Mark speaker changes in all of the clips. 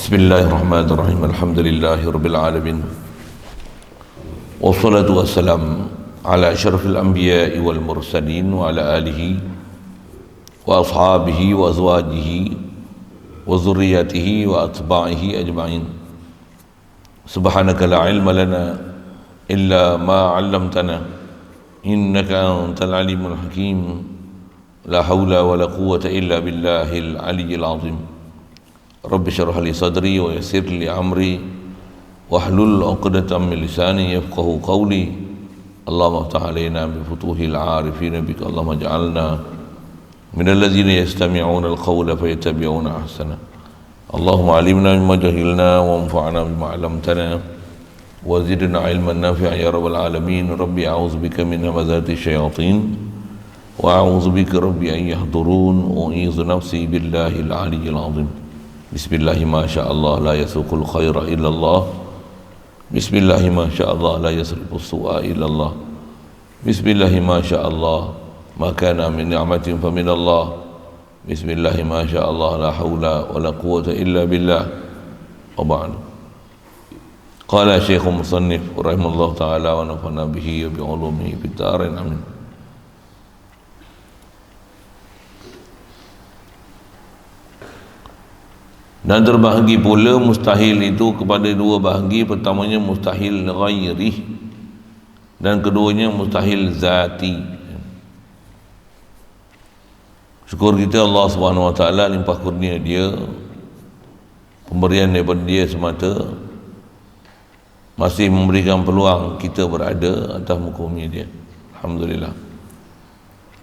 Speaker 1: Bismillahirrahmanirrahim. Alhamdulillahirabbil alamin. Wassalatu wassalam ala asyrafil anbiya'i wal mursalin wa ala alihi wa ashabihi wa azwajihi wa zurriyyatihi wa atba'ihi ajma'in. Subhanaka la ilma lana illa ma 'allamtana innaka antal alimul hakim. La haula wa la quwwata illa billahil aliyyil azim. Rabbi syrah li sadri wa yassir li amri wahlul 'uqdatam min lisani yafqahu qawli. Allahumma iftah alaina bi futuhil 'arifin bika. Allahumma ij'alna minal ladzina yastami'una al-qawla fayattabi'una ahsana. Allahumma 'allimna mimma jahilna wa anfa'na bima 'allamtana wa zidna 'ilman nafi'an ya rabbal alamin. Rabbi a'udzu bika min hamazati syayatin wa a'udzu bika rabbi an yahdurun. U'idzu nafsi billahil 'aliyyil 'azim. Bismillahi ma sya'allah la yasuqul khaira illallah. Bismillahi ma sya'allah la yasrifu su'a illallah. Bismillahi ma sya'allah ma kana min ni'matin fa min Allah. Bismillahi ma sya'allah la hawla wa la quwwata illa billah. Wa ba'du. Qala Syekhul Musannif rahimahullah ta'ala wa nafa'na bihi wa bi ulumihi fid dharain amin. Dan terbahagi pula mustahil itu kepada dua bahagi. Pertamanya mustahil ghairi dan keduanya mustahil zati. Syukur kita Allah Subhanahu Wa Taala limpah kurnia dia, pemberian daripada dia semata, masih memberikan peluang kita berada atas muka bumi dia. Alhamdulillah.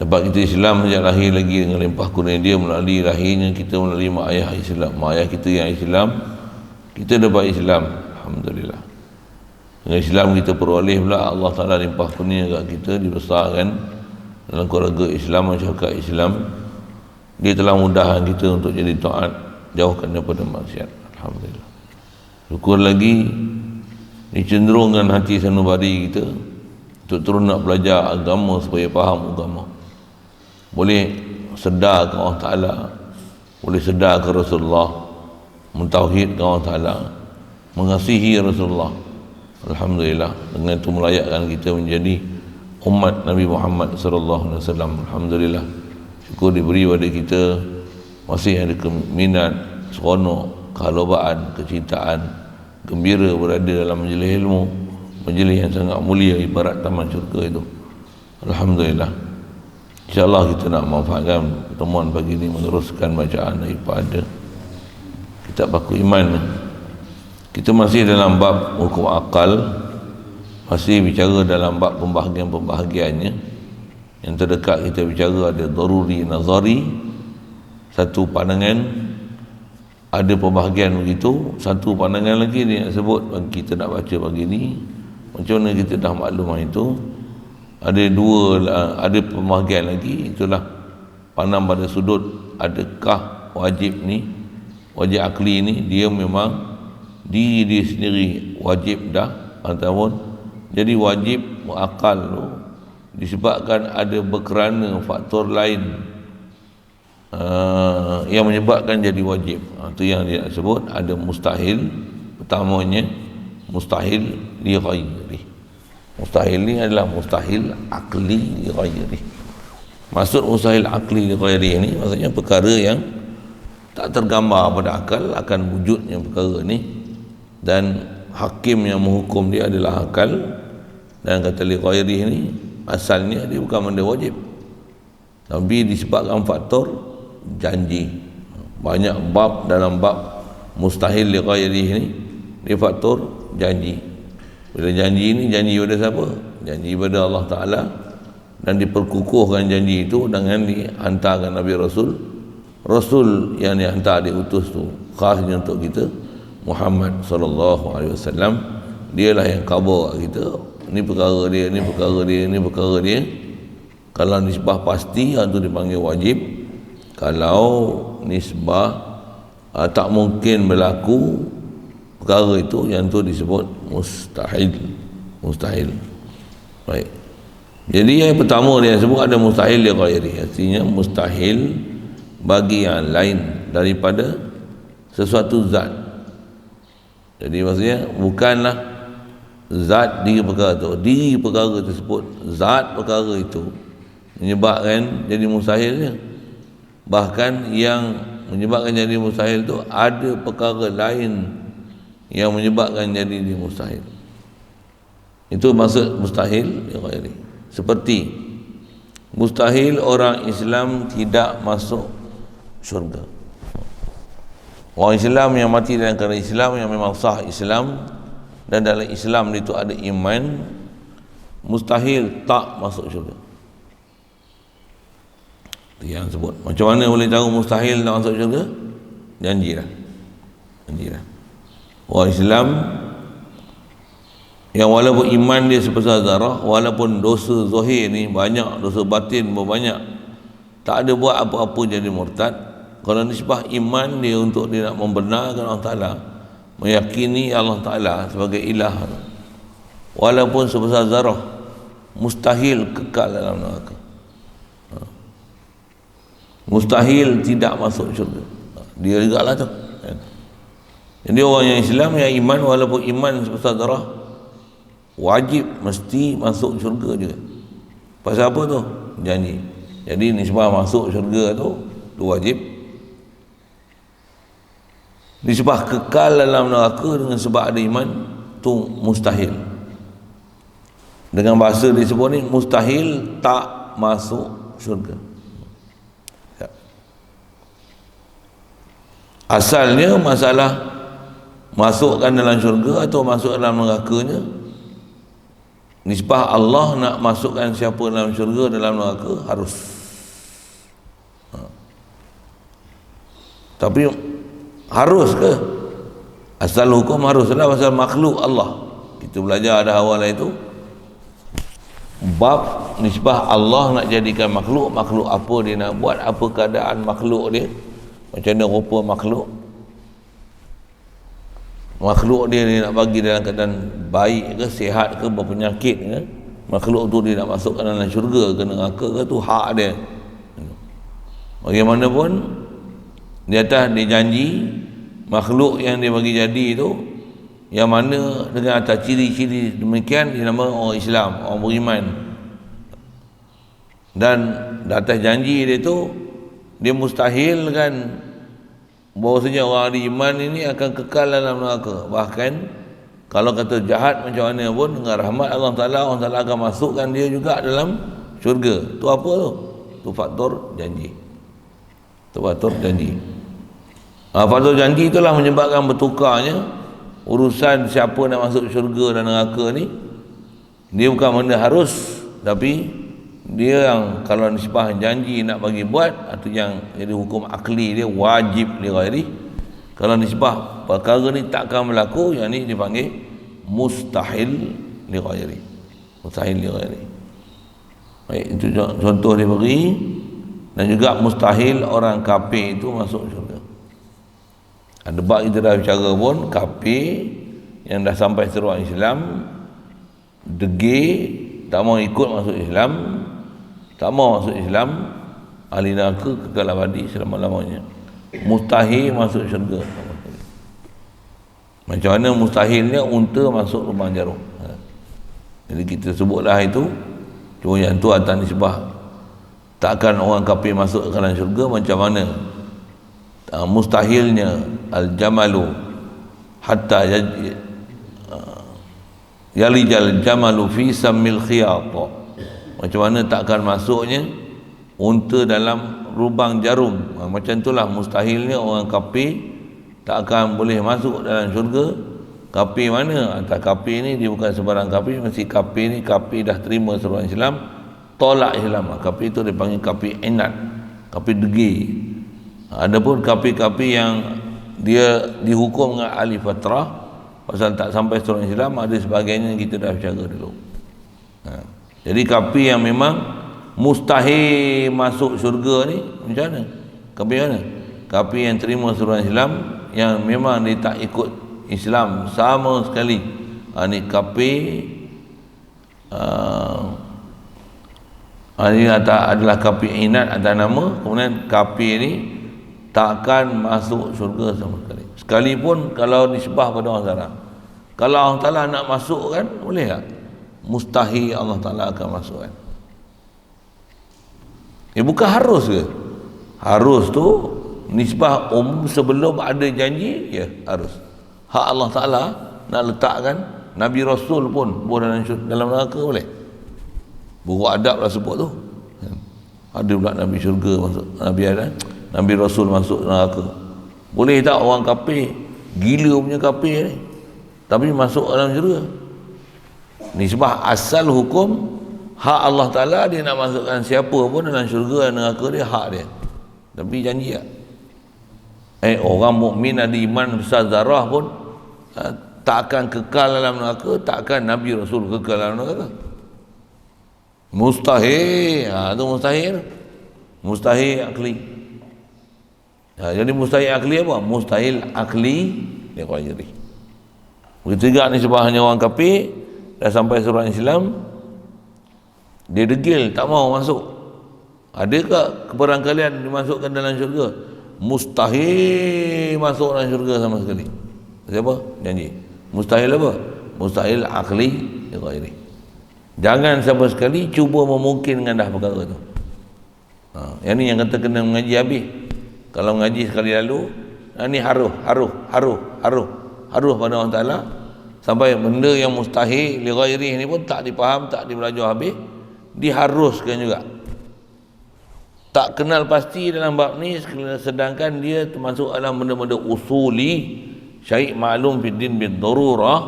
Speaker 1: Dapat kita Islam sejak lahir lagi dengan limpah kurnia dia. Melalui lahirnya kita melalui mak ayah Islam, mak ayah kita yang Islam, kita dapat Islam. Alhamdulillah. Dengan Islam kita peroleh pula Allah Ta'ala limpah kurnia kat kita, dibesarkan dalam keluarga Islam, masyarakat Islam. Dia telah mudahkan kita untuk jadi taat, jauhkan daripada maksiat. Alhamdulillah. Syukur lagi dicenderungkan hati sanubari kita untuk terus nak belajar agama supaya faham agama. Boleh sedar ke Allah Ta'ala, boleh sedar ke Rasulullah, mentauhidkan Allah Ta'ala, mengasihi Rasulullah. Alhamdulillah. Dengan itu melayakkan kita menjadi umat Nabi Muhammad sallallahu alaihi wasallam. Alhamdulillah. Syukur diberi pada kita masih ada minat, seronok, kehalobaan, kecintaan, gembira berada dalam majlis ilmu, majlis yang sangat mulia ibarat taman syurga itu. Alhamdulillah. InsyaAllah kita nak manfaatkan pertemuan pagi ini meneruskan bacaan daripada kitab Baku Iman. Kita masih dalam bab hukum akal, masih bicara dalam bab pembahagian-pembahagiannya. Yang terdekat kita bicara ada daruri nazari, satu pandangan, ada pembahagian begitu. Satu pandangan lagi dia nak sebut bagi kita nak baca pagi ini. Macam mana kita dah maklum itu. Ada dua, ada pembahagian lagi, itulah pandang pada sudut adakah wajib ni, wajib akli ni dia memang diri dia sendiri wajib dah, ataupun jadi wajib akal tu disebabkan ada berkerana faktor lain yang menyebabkan jadi wajib. Itu yang dia sebut ada mustahil. Pertamanya mustahil li ghairi. Mustahil ni adalah mustahil akli li ghairi. Maksud mustahil akli li ghairi ni maksudnya perkara yang tak tergambar pada akal akan wujudnya perkara ni, dan hakim yang menghukum dia adalah akal. Dan kata li ghairi ni asalnya dia bukan benda wajib, tapi disebabkan faktor janji. Banyak bab dalam bab mustahil li ghairi ni dia faktor janji. Bila janji ni, janji pada siapa? Janji pada Allah Ta'ala, dan diperkukuhkan janji itu dengan dihantarkan Nabi Rasul. Rasul yang dihantar, diutus tu khasnya untuk kita, Muhammad sallallahu alaihi wasallam. Dialah yang khabar kita, ni perkara dia, ni perkara dia, ni perkara dia. Kalau nisbah pasti itu dipanggil wajib. Kalau nisbah tak mungkin berlaku perkara itu, yang tu disebut mustahil. Mustahil. Baik. Jadi yang pertama dia sebut ada mustahil li ghairi, artinya mustahil bagi yang lain daripada sesuatu zat. Jadi maksudnya bukanlah zat diri perkara tu, diri perkara tersebut, zat perkara itu menyebabkan jadi mustahilnya. Bahkan yang menyebabkan jadi mustahil tu ada perkara lain yang menyebabkan jadi dia mustahil. Itu maksud mustahil ya ghairi. Seperti mustahil orang Islam tidak masuk syurga. Orang Islam yang mati dalam kerana Islam, yang memang sah Islam, dan dalam Islam itu ada iman, mustahil tak masuk syurga. Itu yang sebut. Macam mana boleh tahu mustahil tak masuk syurga? Janjilah. Orang Islam yang walaupun iman dia sebesar zarah, walaupun dosa zahir ni banyak, dosa batin pun banyak, tak ada buat apa-apa jadi murtad. Kalau nisbah iman dia untuk dia nak membenarkan Allah Ta'ala, meyakini Allah Ta'ala sebagai ilah, walaupun sebesar zarah, mustahil kekal dalam neraka, mustahil tidak masuk syurga. Dia juga lah tu. Jadi orang yang Islam yang iman, walaupun iman sebesar zarah, wajib mesti masuk syurga juga. Pasal apa tu? Janji. Jadi nisbah masuk syurga tu wajib. Nisbah kekal dalam neraka dengan sebab ada iman tu mustahil. Dengan bahasa disebut ni mustahil tak masuk syurga. Ya. Asalnya masalah masukkan dalam syurga atau masuk dalam nerakanya, nisbah Allah nak masukkan siapa dalam syurga dalam neraka harus. Tapi harus ke? Asal hukum haruslah pasal makhluk Allah. Kita belajar ada awal itu bab nisbah Allah nak jadikan makhluk apa dia nak buat, apa keadaan makhluk dia, macam mana rupa makhluk dia nak bagi dalam keadaan baik ke, sihat ke, berpenyakit ke, makhluk tu dia nak masukkan dalam syurga ke neraka ke, tu hak dia. Bagaimanapun di atas dia janji makhluk yang dia bagi jadi itu, yang mana dengan atas ciri-ciri demikian dia nama orang Islam, orang beriman. Dan di atas janji dia tu dia mustahil kan bahawasanya orang ada iman ini akan kekal dalam neraka. Bahkan kalau kata jahat macam mana pun, dengan rahmat Allah Ta'ala akan masukkan dia juga dalam syurga. Tu apa tu? Tu faktor janji. Faktor janji itulah menyebabkan bertukarnya urusan siapa nak masuk syurga dan neraka ni. Dia bukan benda harus, tapi dia yang kalau nisbah janji nak bagi buat, atau yang jadi hukum akli dia wajib li ghairi. Kalau nisbah perkara ni takkan berlaku, yang ni dipanggil mustahil li ghairi. Baik, itu contoh dia beri. Dan juga mustahil orang kafir itu masuk syurga. Ada bab kita dah bicara pun, kafir yang dah sampai seruan Islam, degil, tak mau ikut masuk Islam, ahli neraka kekal abadi selama-lamanya. Mustahil masuk syurga. Macam mana mustahilnya unta masuk lubang jarum. Jadi kita sebutlah itu, cuma yang tu atas nisbah takkan orang kafir masuk ke dalam syurga. Macam mana mustahilnya al-jamalu hatta yalijal jamalu fi samil khiyat. Macam mana takkan masuknya unta dalam lubang jarum. Macam itulah mustahilnya orang kafir tak akan boleh masuk dalam syurga. Kafir mana? Antara kafir ni dia bukan sebarang kafir, mesti kafir ni kafir dah terima seruan Islam, tolak Islam. Kafir itu dipanggil kafir inat, kafir degil. Adapun kafir-kafir yang dia dihukum dengan ahli fatrah pasal tak sampai seruan Islam, ada sebagainya kita dah bercakap dulu. Jadi kafir yang memang mustahil masuk syurga ni macam mana? Kafir mana? Kafir yang terima seruan Islam, yang memang dia tak ikut Islam sama sekali. Ni kafir ini adalah kafir inat atas nama. Kemudian kafir ni takkan masuk syurga sama sekali. Sekalipun kalau nisbah pada orang Ta'ala. Kalau Allah Ta'ala nak masukkan, boleh tak? Mustahil Allah Ta'ala akan masukkan. Bukan harus ke? Harus tu nisbah sebelum ada janji, ya harus. Hak Allah Ta'ala nak letakkan Nabi Rasul pun dalam neraka boleh. Buruk adab lah sebut tu. Ada pula Nabi syurga masuk, Nabi Rasul masuk neraka. Boleh tak orang kafir, gila punya kafir ni, tapi masuk dalam syurga? Nisbah asal hukum hak Allah Ta'ala, dia nak masukkan siapa pun dalam syurga dan neraka, dia hak dia. Tapi janji tak? Orang mukmin ada iman besar zarah pun tak akan kekal dalam neraka, tak akan Nabi Rasul kekal dalam neraka. Mustahil. Itu mustahil. Mustahil akli. Jadi mustahil akli apa? Mustahil akli dia ghairi. Begitu juga ni sebabnya orang kafir dah sampai surah Islam, dia degil tak mau masuk. Adakah kebarangkalian dimasukkan dalam syurga? Mustahil masuk dalam syurga sama sekali. Siapa? Janji. Mustahil apa? Mustahil akli dia ghairi. Jangan sama sekali cuba memungkinkan dah perkara tu. Yang ni yang kata kena mengaji habis. Kalau mengaji sekali lalu, ni haruh pada Allah Ta'ala, sampai benda yang mustahil li ghairi ni pun tak dipaham, tak dibelajar habis, diharuskan juga. Tak kenal pasti dalam bab ni, sedangkan dia termasuk dalam benda-benda usuli, syai' ma'lum fid din bid darurah,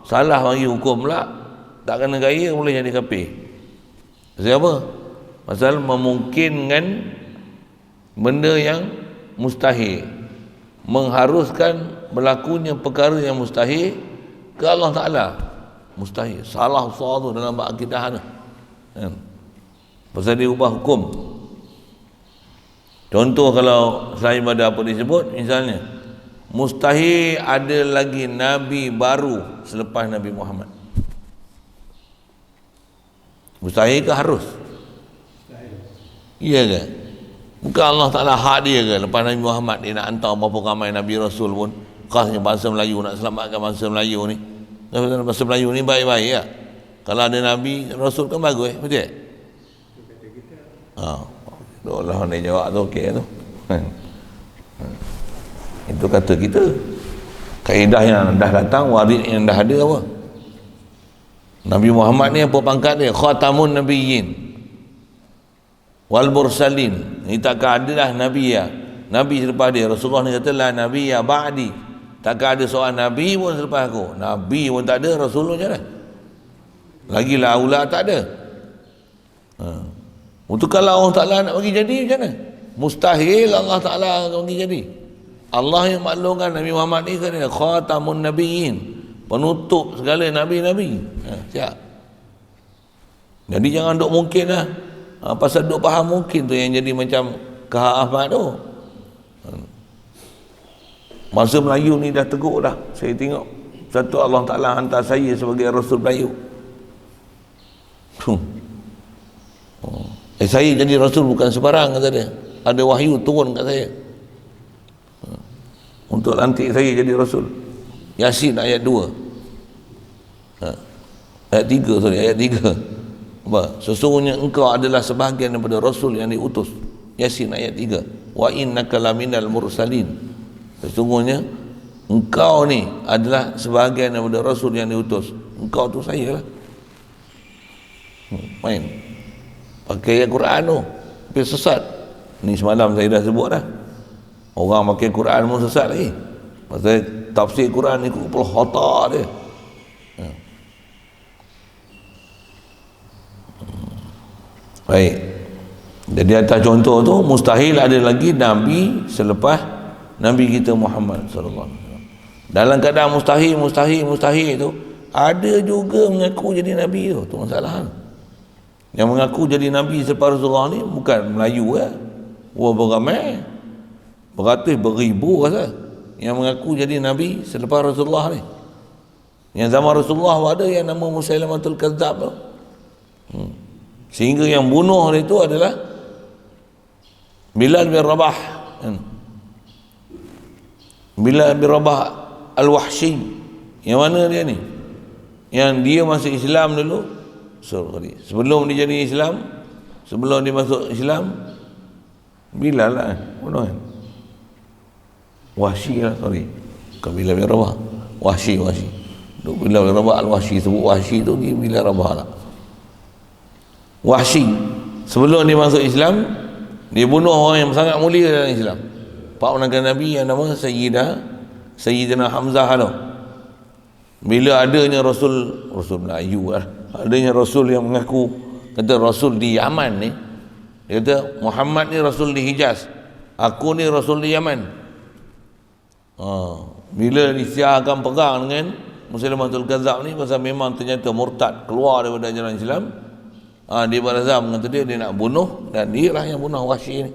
Speaker 1: salah bagi hukum pula, tak kena gaya boleh jadi kafir. Siapa? Pasal memungkinkan benda yang mustahil, mengharuskan berlakunya perkara yang mustahil ke Allah Ta'ala. Mustahil, salah tu dalam bab akidah tu. Pasal dia ubah hukum. Contoh kalau selain pada apa disebut, misalnya mustahil ada lagi Nabi baru selepas Nabi Muhammad. Mustahil ke harus? Iya ke? Bukan Allah Ta'ala hak dia ke? Lepas Nabi Muhammad dia nak hantar berapa ramai Nabi Rasul pun, khasnya bangsa Melayu, nak selamatkan bangsa Melayu ni. Bangsa Melayu ni baik-baik ya. Kalau ada Nabi Rasul kan bagus, betul? Allah ni jawab tu okey tu. Itu kata kita. Kaedah yang dah datang, warid yang dah ada apa? Nabi Muhammad ni apa pangkat dia? Khatamun Nabiyyin wal Mursalin. Ini takkan adalah Nabi ya. Nabi selepas dia. Rasulullah ni kata la Nabi ya ba'di. Takkan ada seorang Nabi pun selepas aku. Nabi pun tak ada, Rasul macam mana? Lagilah aula tak ada. Untuk kalau Allah Ta'ala nak bagi jadi macam mana? Mustahil Allah Ta'ala bagi jadi. Allah yang maklumkan Nabi Muhammad ni kan khatamun Nabiyyin, penutup segala Nabi-Nabi. Siap. Jadi jangan duk mungkin lah. Pasal duk faham mungkin tu yang jadi macam Kahak Ahmad tu. Masa Melayu ni dah teguk dah. Saya tengok satu Allah Ta'ala hantar saya sebagai Rasul Melayu. Saya jadi Rasul bukan sebarang, kata dia. Ada wahyu turun kat saya untuk lantik saya jadi Rasul. Yasin ayat 2, ayat 3, ayat 3. Apa? Sesungguhnya engkau adalah sebahagian daripada Rasul yang diutus. Yasin ayat 3. Wa innaka laminal mursalin. Sesungguhnya engkau ni adalah sebahagian daripada Rasul yang diutus. Engkau tu saya lah. Main pakai ayat Quran tu, tapi sesat. Ni semalam saya dah sebut dah. Orang pakai Quran pun sesat lagi. Pasal tafsir Quran ni kupul khata dia. Baik. Jadi atas contoh tu, mustahil ada lagi Nabi selepas Nabi kita Muhammad sallallahu alaihi wasallam. Dalam keadaan mustahil tu, ada juga mengaku jadi Nabi tu. Tu masalah. Yang mengaku jadi Nabi selepas Rasulullah ni bukan Melayu ya. Beramai, beratus, beribu rasa yang mengaku jadi Nabi selepas Rasulullah ni. Yang zaman Rasulullah ada yang nama Musailamatul Kadzab tu. Sehingga yang bunuh dia itu adalah Bilal bin Rabah. Bilal bin Rabah Al-Wahsy, yang mana dia ni? Yang dia masuk Islam dulu. Sebelum dia jadi Islam, sebelum dia masuk Islam, Bilal lah bunuh kan? Wahsy lah, bukan Bilal bin Rabah. Wahsy Bilal bin Rabah Al-Wahsy, sebut Wahsy tu dia Bilal Rabah lah. Wahsy sebelum dia masuk Islam, dia bunuh orang yang sangat mulia dalam Islam, pak penaga Nabi yang nama Sayyidina Hamzah tu. Bila adanya Rasul Melayu lah, adanya Rasul yang mengaku kata Rasul di Yaman ni, dia kata Muhammad ni Rasul di Hijaz, aku ni Rasul di Yaman. Bila disiarkan perang dengan Musailamatul Kadzab ni, pasal memang ternyata murtad, keluar daripada ajaran Islam, dia berazam kata dia nak bunuh, dan dia lah yang bunuh Wahsy ni.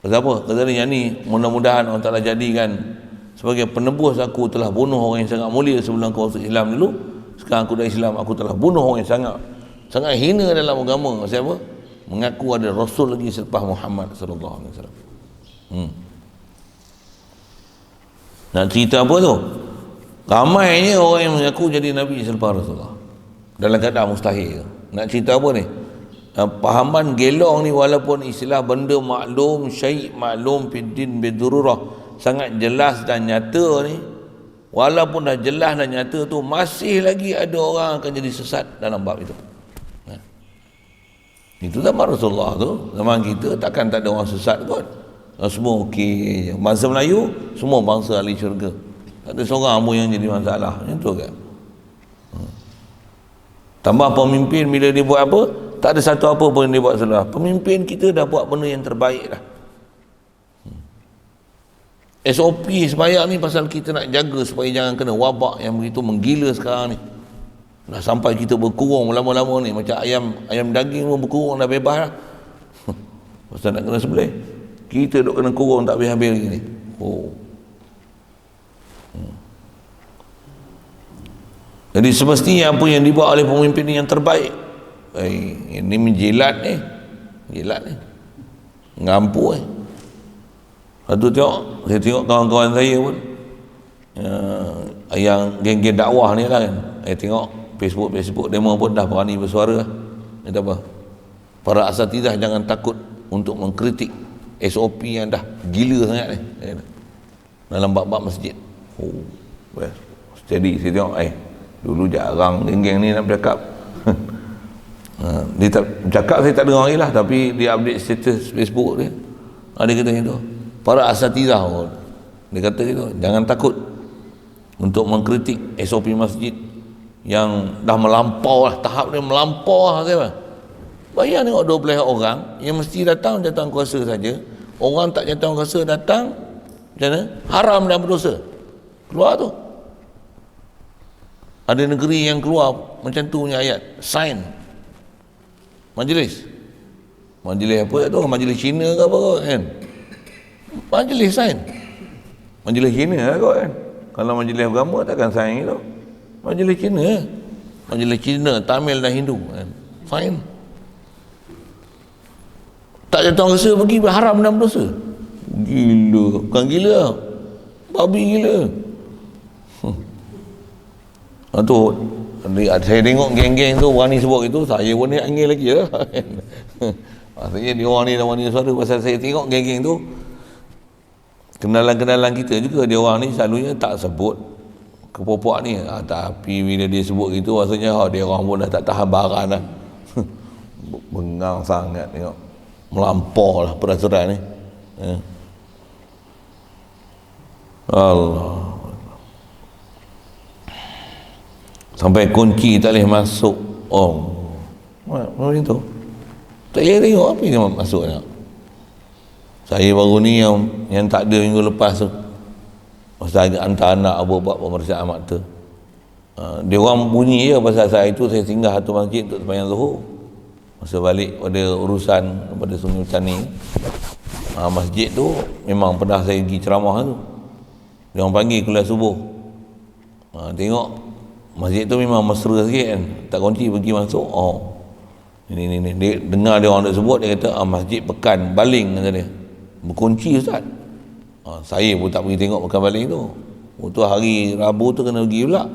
Speaker 1: Pasal apa? Kata dia, yang ni mudah-mudahan Allah Ta'ala jadikan sebagai penebus. Aku telah bunuh orang yang sangat mulia sebelum aku masuk Islam dulu, sekarang aku dah Islam, aku telah bunuh orang yang sangat hina dalam agama. Siapa? Mengaku ada Rasul lagi selepas Muhammad sallallahu alaihi wasallam. Nak cerita apa tu? Ramainya orang yang mengaku jadi Nabi selepas Rasulullah dalam keadaan mustahil. Nak cerita apa ni? Pahaman gelong ni, walaupun istilah benda maklum, syai' maklum fiddin bidururah, sangat jelas dan nyata ni, walaupun dah jelas dan nyata tu, masih lagi ada orang akan jadi sesat dalam bab itu. Itu zaman Rasulullah tu. Zaman kita takkan tak ada orang sesat kot. Semua okey je. Bangsa Melayu semua bangsa ahli syurga, tak ada seorang pun yang jadi masalah. Macam tu kan. Tambah pemimpin, bila dia buat apa, tak ada satu apa pun dia buat salah. Pemimpin kita dah buat benda yang terbaik dah. SOP sembahyang ni pasal kita nak jaga supaya jangan kena wabak yang begitu menggila sekarang ni. Dah sampai kita berkurung lama-lama ni, macam ayam daging pun berkurung dah bebas lah. Pasal nak kena sembelih, kita duk kena kurung tak habis-habis lagi ni. Jadi semestinya apa yang dibuat oleh pemimpin ni yang terbaik. Ini menjilat ni ngampu Satu saya tengok kawan-kawan saya pun yang geng-geng dakwah ni lah kan, saya tengok Facebook demo pun dah berani bersuara. Kata apa? Para asatidah jangan takut untuk mengkritik SOP yang dah gila sangat ni dalam bab-bab masjid. Jadi saya tengok dulu jarang geng-geng ni nak bercakap. Dia tak bercakap, saya tak dengar lagi lah, tapi dia update status Facebook dia, dia kata macam tu. Para asatidah, dia kata gitu, jangan takut untuk mengkritik SOP masjid yang dah melampau lah, tahap dia melampau lah. Bayang tengok 12 orang yang mesti datang kuasa saja, orang tak jatuh kuasa datang macam mana? Haram dan berdosa. Keluar tu. Ada negeri yang keluar macam tu punya ayat, sign majlis apa tu, majlis Cina ke apa kan, majlis sign majlis Cina lah kot kan. Kalau majlis agama takkan sign tu, majlis Cina Tamil dan Hindu kan, sign. Tak jatuh rasa pergi haram dan berdosa. Gila, bukan gila, babi gila. Tu saya tengok geng-geng tu berani sebut itu, saya pun ni angin lagi lah. Maksudnya dia orang ni dah berani suara. Pasal saya tengok geng-geng tu, kenalan-kenalan kita juga, dia orang ni selalunya tak sebut kepopuak ni, tapi bila dia sebut gitu, maksudnya dia orang pun dah tak tahan baran lah. Bengang sangat tengok, melampau lah peraturan ni. Allah, sampai kunci tak boleh masuk. Macam tu tak boleh tengok apa yang masuk nak. Saya baru ni yang tak ada minggu lepas tu, masa hantar anak buat pemeriksaan mata, dia orang bunyi je pasal saya itu saya singgah satu masjid untuk sembahyang zuhur. Masa balik pada urusan pada Sungai Petani, masjid tu memang pernah saya pergi ceramah tu, dia orang panggil kuliah subuh. Tengok masjid tu memang mesra sikit kan, tak kunci pergi masuk. Ini dia dengar dia orang nak sebut, dia kata masjid Pekan Baling, kata dia berkunci ustaz. Saya pun tak pergi tengok makan baling tu. Untuk hari Rabu tu kena pergi pula.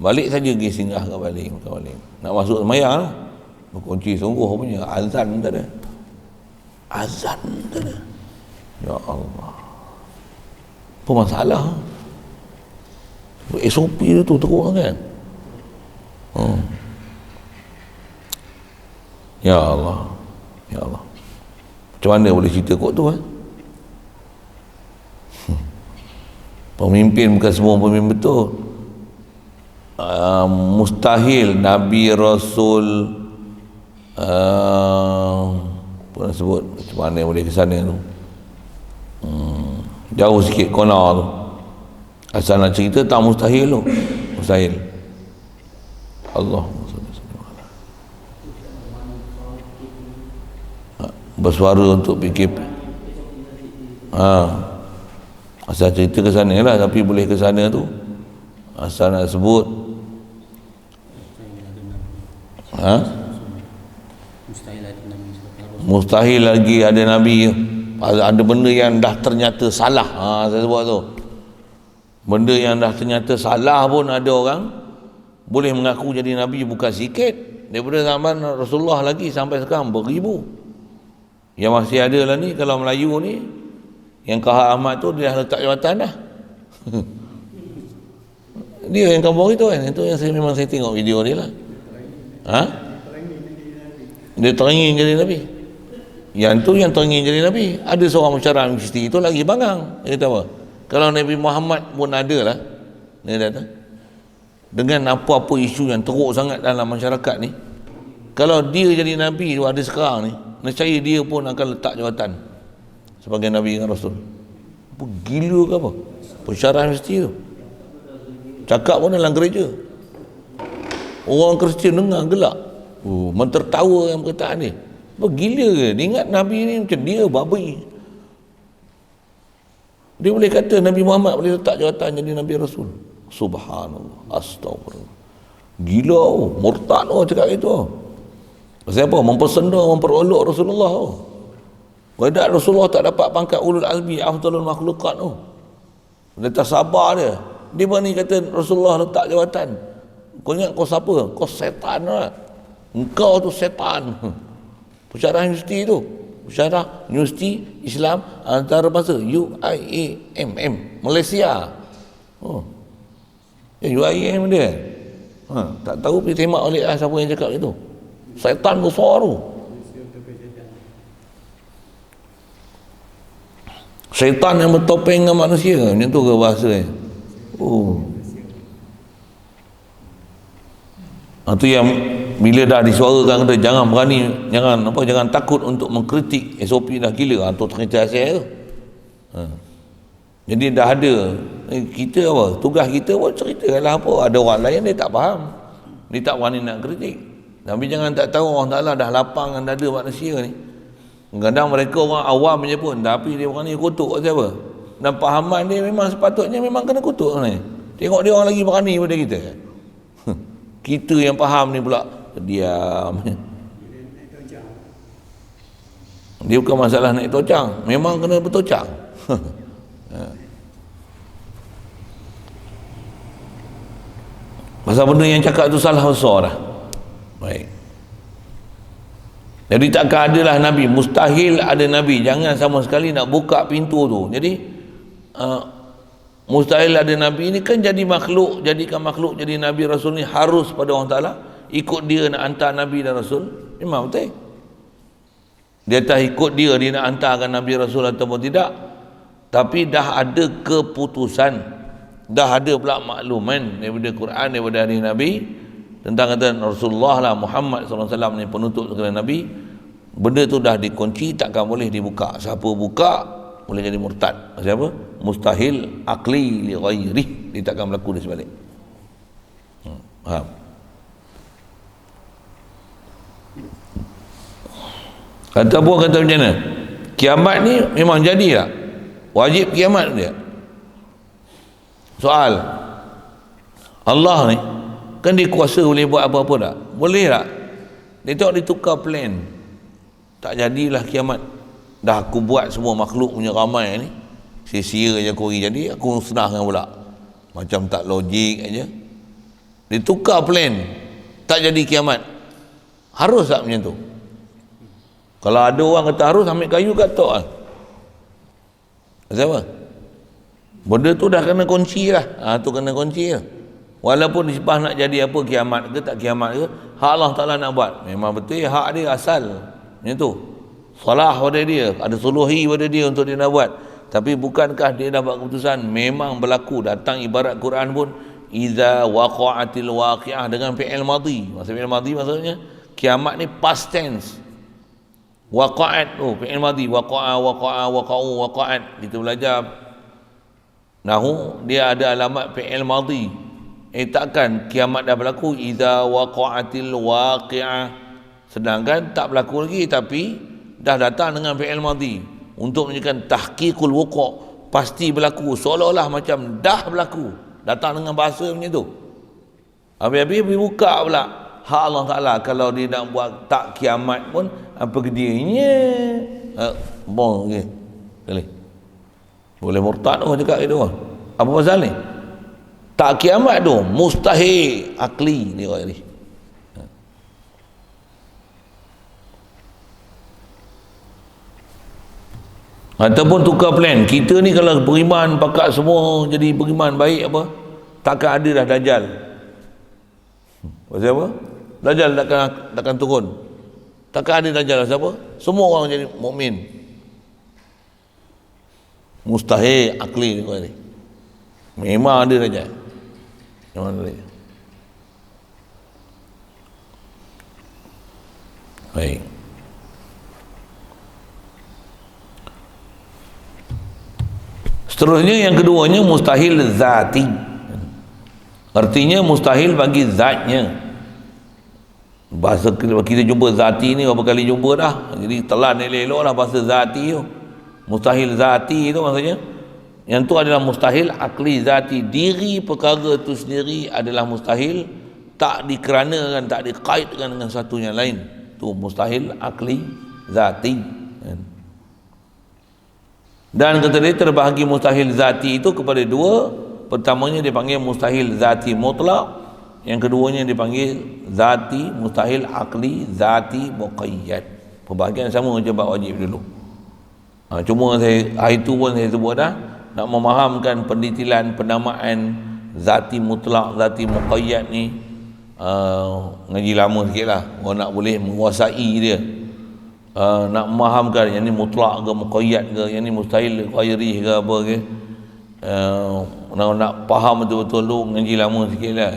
Speaker 1: Balik saja pergi singgah kat baling, makan baling. Nak masuk semayang lah. Berkunci sungguh punya. Azan tak ada. Azan tak ada. Ya Allah. Apa masalah? SOP dia tu teruk kan? Ya Allah. Ya Allah. Macam mana boleh cerita kot tu Pemimpin bukan semua pemimpin betul. Mustahil Nabi Rasul apa nak sebut, macam mana boleh ke sana tu, jauh sikit kona tu. Asal nak cerita tak mustahil tu. Mustahil. Allah bersuara untuk PKP. Asal cerita ke sana lah, tapi boleh ke sana tu. Asal nak sebut mustahil lagi ada Nabi. Ada benda yang dah ternyata salah. Saya sebut tu. Benda yang dah ternyata salah pun ada orang boleh mengaku jadi Nabi, bukan sikit. Daripada zaman Rasulullah lagi sampai sekarang beribu. Yang masih ada lah ni, kalau Melayu ni, yang Kahar Ahmad tu dia dah letak jawatan dah. Dia yang kampung itu kan. Itu yang memang saya tengok video dia lah. Dia teringin jadi Nabi. Yang tu yang teringin jadi Nabi. Ada seorang masyarakat universiti itu lagi bangang. Dia kata apa? Kalau Nabi Muhammad pun ada lah, dia kata, dengan apa-apa isu yang teruk sangat dalam masyarakat ni, kalau dia jadi Nabi tu ada sekarang ni, nescaya dia pun akan letak jawatan sebagai Nabi dan Rasul. Apa gila ke apa? Pensyarah universiti tu cakap pun dalam gereja, orang Kristian dengar gelak, mentertawa yang perkataan ni. Apa gila ke? Dia ingat Nabi ni macam dia babi. Dia boleh kata Nabi Muhammad boleh letak jawatan jadi Nabi Rasul. Subhanallah, astagfirullah. Gila, murtad cakap itu. Siapa? Mempersenda, memperolok Rasulullah. Walaupun Rasulullah tak dapat pangkat ulul azmi, afdalul makhlukat tu. Dia tak sabar dia. Dia berani kata Rasulullah letak jawatan. Kau ingat kau siapa? Kau setan lah. Engkau tu setan. Pensyarah universiti tu. Pensyarah Universiti Islam Antarabangsa, UIAMM Malaysia. UIAMM dia. Tak tahu pergi tembak oleh siapa yang cakap itu. Setan besar tu. Syaitan yang bertopeng dengan manusia. Macam tu ke bahasa ni? Itu yang bila dah disuarakan kata jangan berani, jangan takut untuk mengkritik SOP dah gila. Tu cerita asal tu. Jadi dah ada. Kita apa? Tugas kita pun ceritakanlah apa. Ada orang lain dia tak faham. Dia tak berani nak kritik. Tapi jangan tak tahu Allah Ta'ala dah lapangkan dada manusia ni. Kadang mereka orang awam je pun, tapi dia orang ni kutuk siapa? Dan pahaman dia memang sepatutnya memang kena kutuk ni. Tengok dia orang lagi berani pada kita. Kita yang faham ni pula diam. Dia bukan masalah naik tocang, memang kena bertocang. Pasal benda yang cakap tu salah besar dah. Baik. Jadi takkan adalah Nabi, mustahil ada Nabi. Jangan sama sekali nak buka pintu tu. Jadi mustahil ada Nabi ni kan jadi makhluk, jadikan makhluk jadi Nabi Rasul ni harus pada Allah Ta'ala ikut dia nak hantar Nabi dan Rasul. Memang betul. Dia tak ikut dia nak hantarkan Nabi Rasul ataupun tidak. Tapi dah ada keputusan, dah ada pula makluman daripada Quran, daripada hari Nabi tentang kata Rasulullah lah, Muhammad SAW ni penutup segala Nabi. Benda tu dah dikunci, takkan boleh dibuka. Siapa buka boleh jadi murtad. Siapa? Mustahil akli li ghairi. Dia takkan berlaku di sebalik. Faham? Kata buah kata macam mana? Kiamat ni memang jadi tak? Wajib kiamat dia. Soal, Allah ni kan dia kuasa boleh buat apa-apa tak? Boleh tak? Dia tengok dia tukar plan, tak jadilah kiamat. Dah aku buat semua makhluk punya ramai ni, sia-sia je aku pergi jadi, aku senang pula. Macam tak logik aja. Dia tukar plan, tak jadi kiamat. Harus tak macam tu? Kalau ada orang kata harus, ambil kayu katok lah. Siapa? Benda tu dah kena kunci lah. Tu kena kunci lah. Walaupun selepas nak jadi apa, kiamat ke tak kiamat ke, hak Allah Ta'ala nak buat. Memang betul hak dia asal. Macam tu. Salah pada dia, ada suluhi pada dia untuk dia nak buat. Tapi bukankah dia dah buat keputusan, memang berlaku. Datang ibarat Quran pun, iza waqa'atil waqi'ah, dengan fi'il madhi. Maksud fi'il madhi maksudnya kiamat ni past tense. Waqa'at tu fi'il madhi, waqa'a, waqa'u, waqa'at. Kita belajar nahu, dia ada alamat fi'il madhi. Takkan kiamat dah berlaku, iza waqa'atil waqi'ah, sedangkan tak berlaku lagi, tapi dah datang dengan fi'il madhi untuk menunjukkan tahqiqul wuqu', pasti berlaku, seolah-olah macam dah berlaku, datang dengan bahasa macam tu. Habis-habis buka pula hak Allah Ta'ala. Kalau dia nak buat tak kiamat pun, apa gedianya bon okay. Boleh boleh murtad orang cakap itu orang. Apa pasal ni? Tak kiamat tu mustahil akli ni orang ni. Ataupun tukar plan. Kita ni kalau beriman pakat semua jadi beriman baik apa, takkan ada dah Dajjal. Pasal apa? Dajjal takkan turun. Takkan ada Dajjal. Siapa? Semua orang jadi mukmin. Mustahil akli ni. Memang ada Dajjal. Memang ada Dajjal. Baik. Seterusnya yang keduanya mustahil zati. Artinya mustahil bagi zatnya. Bahasa kita jumpa zati ni berapa kali jumpa dah. Jadi telan elok-elok lah bahasa zati tu. Mustahil zati tu maksudnya, yang tu adalah mustahil akli zati. Diri perkara tu sendiri adalah mustahil, tak dikeranakan, tak dikaitkan dengan satu yang lain. Tu mustahil akli zati. Dan kata dia terbahagi mustahil zati itu kepada dua. Pertamanya dipanggil mustahil zati mutlak, yang keduanya dipanggil zati mustahil akli zati muqayyad. Perbahagian sama macam bab wajib dulu. Cuma hari tu pun saya sebut dah, nak memahamkan pendetilan penamaan zati mutlak, zati muqayyad ni, ngaji lama sikit lah. Orang nak boleh menguasai dia, nak memahamkan yang ni mutlak ke muqayyad ke, yang ni mustahil ghairi ke apa ke. Nak faham betul-betul lu ngaji lama sikit lah,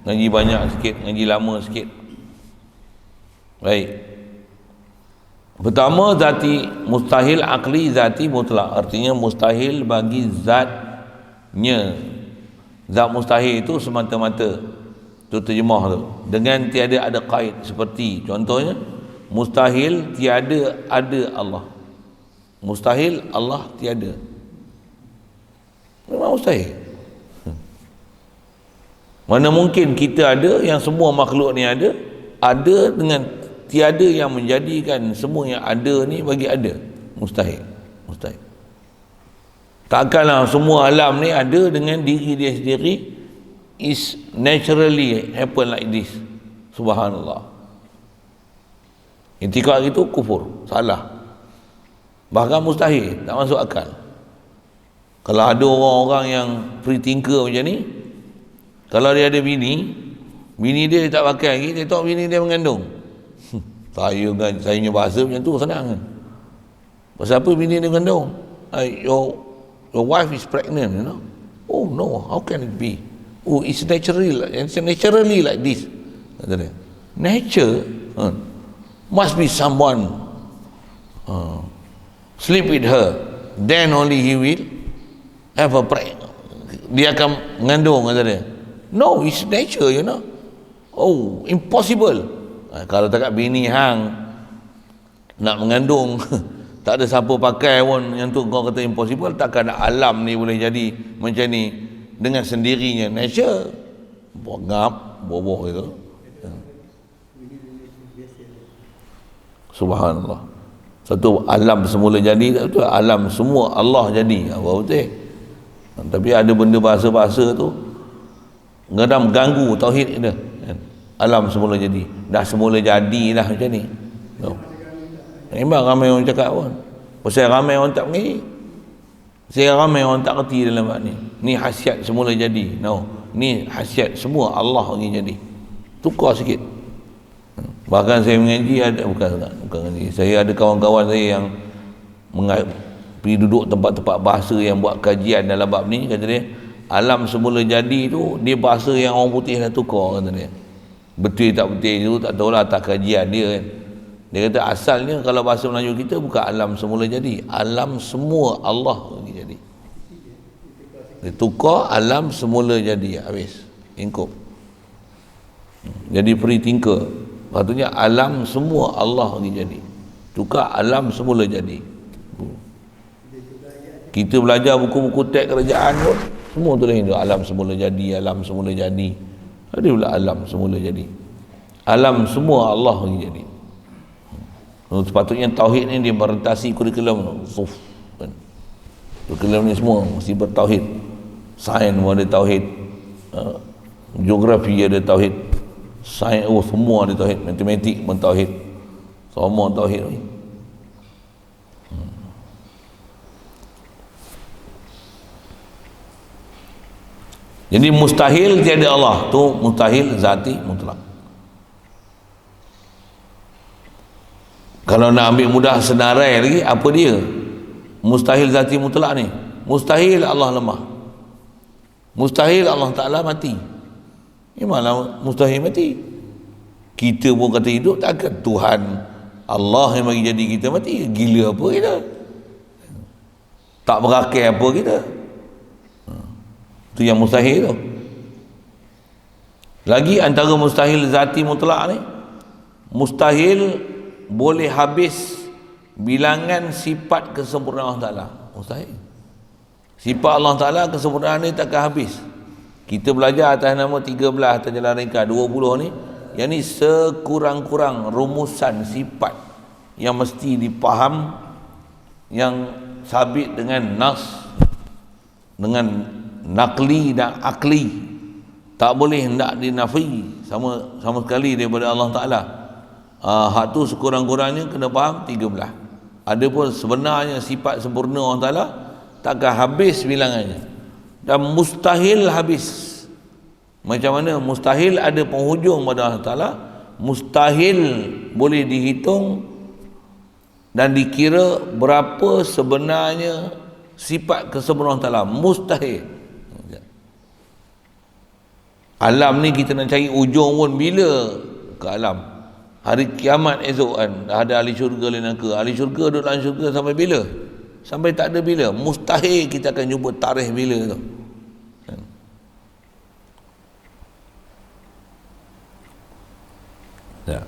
Speaker 1: ngaji banyak sikit, ngaji lama sikit. Baik. Pertama, zati mustahil akli zati mutlak, artinya mustahil bagi zatnya. Zat mustahil itu semata-mata, itu terjemah tu, dengan tiada ada kait. Seperti contohnya, mustahil tiada ada Allah. Mustahil Allah tiada. Memang mustahil. Mana mungkin kita ada, yang semua makhluk ni ada dengan tiada yang menjadikan semua yang ada ni bagi ada. Mustahil. Mustahil. Takkanlah semua alam ni ada dengan diri dia sendiri, is naturally happen like this. Subhanallah. Intikad itu kufur, salah, bahkan mustahil, tak masuk akal. Kalau ada orang-orang yang free thinker macam ni, kalau dia ada bini dia tak pakai lagi, dia tahu bini dia mengandung. Saya punya bahasa macam tu senang. Pasal apa bini dia mengandung? Your wife is pregnant, you know. Oh no, how can it be? Oh, it's naturally like this. Nature must be someone sleep with her, then only he will have a pregnant. Dia akan mengandung, kata dia. No, it's nature, you know. Oh, impossible. Kalau tak kat bini hang nak mengandung tak ada siapa pakai pun, yang tu kau kata impossible. Takkan alam ni boleh jadi macam ni dengan sendirinya. Nature ngap boboh gitu. Subhanallah. Satu alam semula jadi, tak betul. Alam semua Allah jadi. Apa betul? Tapi ada benda bahasa-bahasa tu kadang ganggu tauhid kita. Alam semula jadi. Dah semula jadi dah macam ni. No. Memang ramai orang cakap pun. Pasal ramai orang tak mengerti. Saya ramai orang tak kerti dalam bab ni. Ni hasiat semula jadi. No. Ni hasiat semua Allah ni jadi. Tukar sikit. Bahkan saya mengaji ada bukan mengaji. Saya ada kawan-kawan saya yang pergi duduk tempat-tempat bahasa yang buat kajian dalam bab ni, kata dia alam semula jadi tu dia bahasa yang orang putih dah tukar, kata dia. Betul tak betul tu tak tahulah, atas kajian dia kan. Dia kata asalnya kalau bahasa Melayu kita bukan alam semula jadi, alam semua Allah jadi. Dia tukar alam semula jadi, habis ingkup. Jadi free thinker. Patutnya alam semua Allah jadi. Tukar alam semula jadi. Kita belajar buku-buku teks kerajaan pun semua tu dah alam semula jadi, alam semula jadi. Ada pula alam semula jadi. Alam semua Allah jadi. Sepatutnya tauhid ni dia merentasi kurikulum tu. Kurikulum ni semua mesti bertauhid. Sains pun ada tauhid. Geografi ada tauhid. Sains semua ada tauhid. Matematik pun tauhid. Semua tauhid ni. Jadi mustahil tiada Allah tu mustahil zati mutlak. Kalau nak ambil mudah senarai lagi, apa dia mustahil zati mutlak ni? Mustahil Allah lemah, mustahil Allah Ta'ala mati. Malah mustahil mati. Kita pun kata hidup, takkan Tuhan Allah yang bagi jadi kita mati? Gila apa kita? Tak berakhir apa kita? Itu yang mustahil tu. Lagi antara mustahil zati mutlak ni, mustahil boleh habis bilangan sifat kesempurnaan Allah Ta'ala. Mustahil. Sifat Allah Ta'ala kesempurnaan ni takkan habis. Kita belajar atas nama 13 atas jalan ringkas 20 ni, yang ni sekurang-kurang rumusan sifat yang mesti dipaham, yang sabit dengan nas, dengan nakli dan akli, tak boleh hendak dinafi sama sekali daripada Allah Ta'ala. Hak tu sekurang-kurangnya kena faham 13. Adapun sebenarnya sifat sempurna Allah Ta'ala takkan habis bilangannya, dan mustahil habis. Macam mana mustahil ada penghujung pada Allah Ta'ala, mustahil boleh dihitung dan dikira berapa sebenarnya sifat kesempurnaan Allah Ta'ala. Mustahil. Alam ni kita nak cari ujung pun bila ke alam? Hari kiamat esok kan, dah ada ahli syurga lain neraka. Ahli syurga duduk dalam syurga sampai bila? Sampai tak ada bila. Mustahil kita akan jumpa tarikh bila tu. Ya.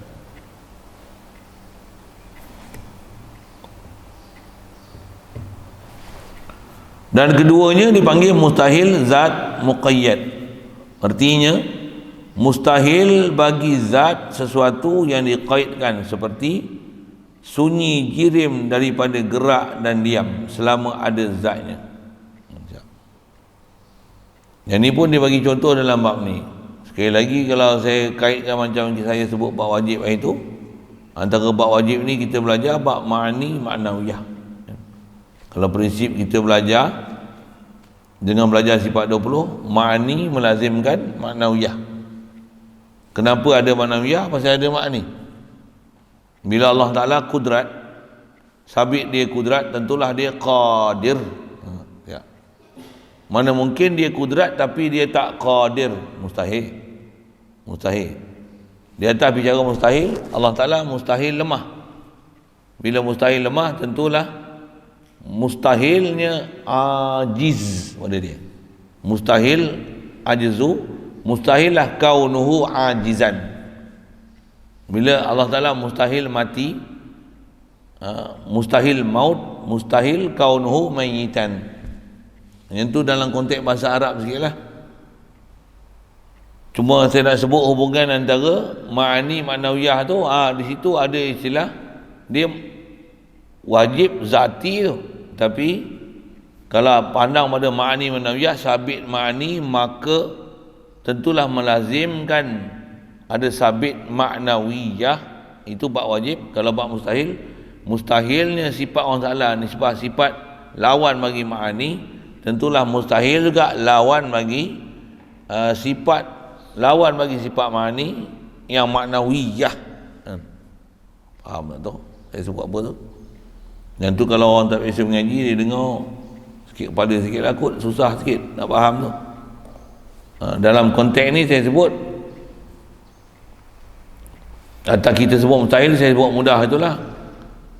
Speaker 1: Dan keduanya dipanggil mustahil zat muqayyad. Artinya mustahil bagi zat sesuatu yang diqaidkan, seperti sunyi jirim daripada gerak dan diam selama ada zatnya. Yang ni pun dia bagi contoh dalam bab ni. Sekali lagi kalau saya kaitkan macam saya sebut bab wajib itu, antara bab wajib ni kita belajar bab ma'ani ma'nawiyah. Kalau prinsip kita belajar dengan belajar sifat 20, ma'ani melazimkan ma'nawiyah. Kenapa ada ma'nawiyah? Pasal ada ma'ani. Bila Allah Ta'ala kudrat, sabit dia kudrat, tentulah dia qadir. Ya. Mana mungkin dia kudrat tapi dia tak qadir? Mustahil. Mustahil. Di atas bicara mustahil, Allah Ta'ala mustahil lemah. Bila mustahil lemah, tentulah mustahilnya ajiz pada dia. Mustahil ajzu, mustahillah kaunuhu ajizan. Bila Allah Ta'ala mustahil mati, mustahil maut, mustahil kaunuhu mayitan. Yang tu dalam konteks bahasa Arab sikit lah. Cuma saya nak sebut hubungan antara ma'ani ma'nawiyah tu, di situ ada istilah dia wajib zati tu. Tapi kalau pandang pada ma'ani manawiyah, sabit ma'ani, maka tentulah melazimkan ada sabit ma'nawiyah, itu bab wajib. Kalau bab mustahil, mustahilnya sifat Allah Ta'ala nisbah sifat lawan bagi ma'ani, tentulah mustahil juga lawan bagi sifat ma'ani yang ma'nawiyah. Faham tak tu? Saya sebut apa tu? Yang tu kalau orang tak biasa mengaji, dia dengar sikit kepala sikit lah kot, susah sikit nak faham tu. Dalam konteks ni saya sebut, atau kita sebut mustahil, saya sebut mudah, itulah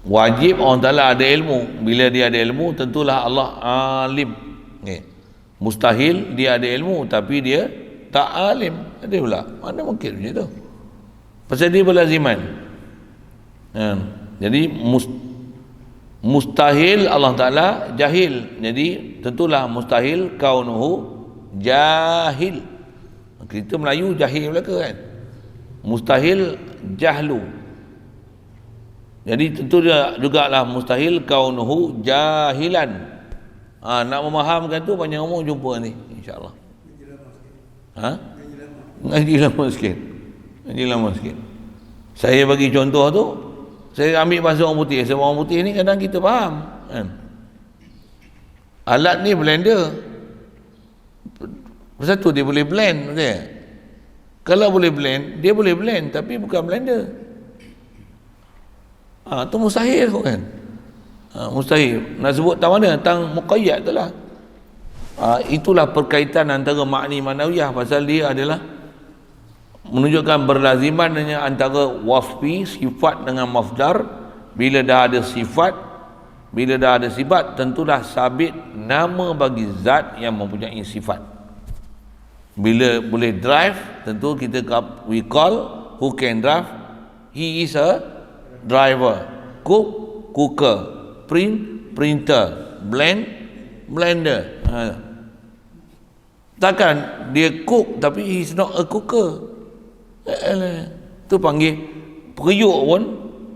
Speaker 1: wajib orang Ta'ala ada ilmu. Bila dia ada ilmu, tentulah Allah alim. Mustahil dia ada ilmu tapi dia tak alim, ada pula, mana mungkin macam tu? Pasal dia berlaziman. Jadi mustahil Allah Ta'ala jahil, jadi tentulah mustahil kaunuhu jahil. Kita Melayu jahil belaka kan, mustahil jahlu, jadi tentu juga lah mustahil kaunuhu jahilan. Nak memahamkan tu panjang umur, jumpa ni insyaAllah. Ngaji lama sikit. Saya bagi contoh tu, saya ambil bahasa orang putih. Sebab orang putih ni kadang kita faham kan? Alat ni blender, satu dia boleh blend, betul? Kalau boleh blend, dia boleh blend tapi bukan blender. Tu mustahil kan? Mustahil. Nak sebut tentang mana? Tentang muqayyad tu lah. Itulah perkaitan antara makni manawiyah, pasal dia adalah menunjukkan berlaziman dengan antara wasfi, sifat dengan masdar. Bila dah ada sifat, tentulah sabit nama bagi zat yang mempunyai sifat. Bila boleh drive, tentu kita we call who can drive, he is a driver. Cook, cooker. Print, printer. Blend, blender. Takkan dia cook tapi he is not a cooker. Tu panggil periuk pun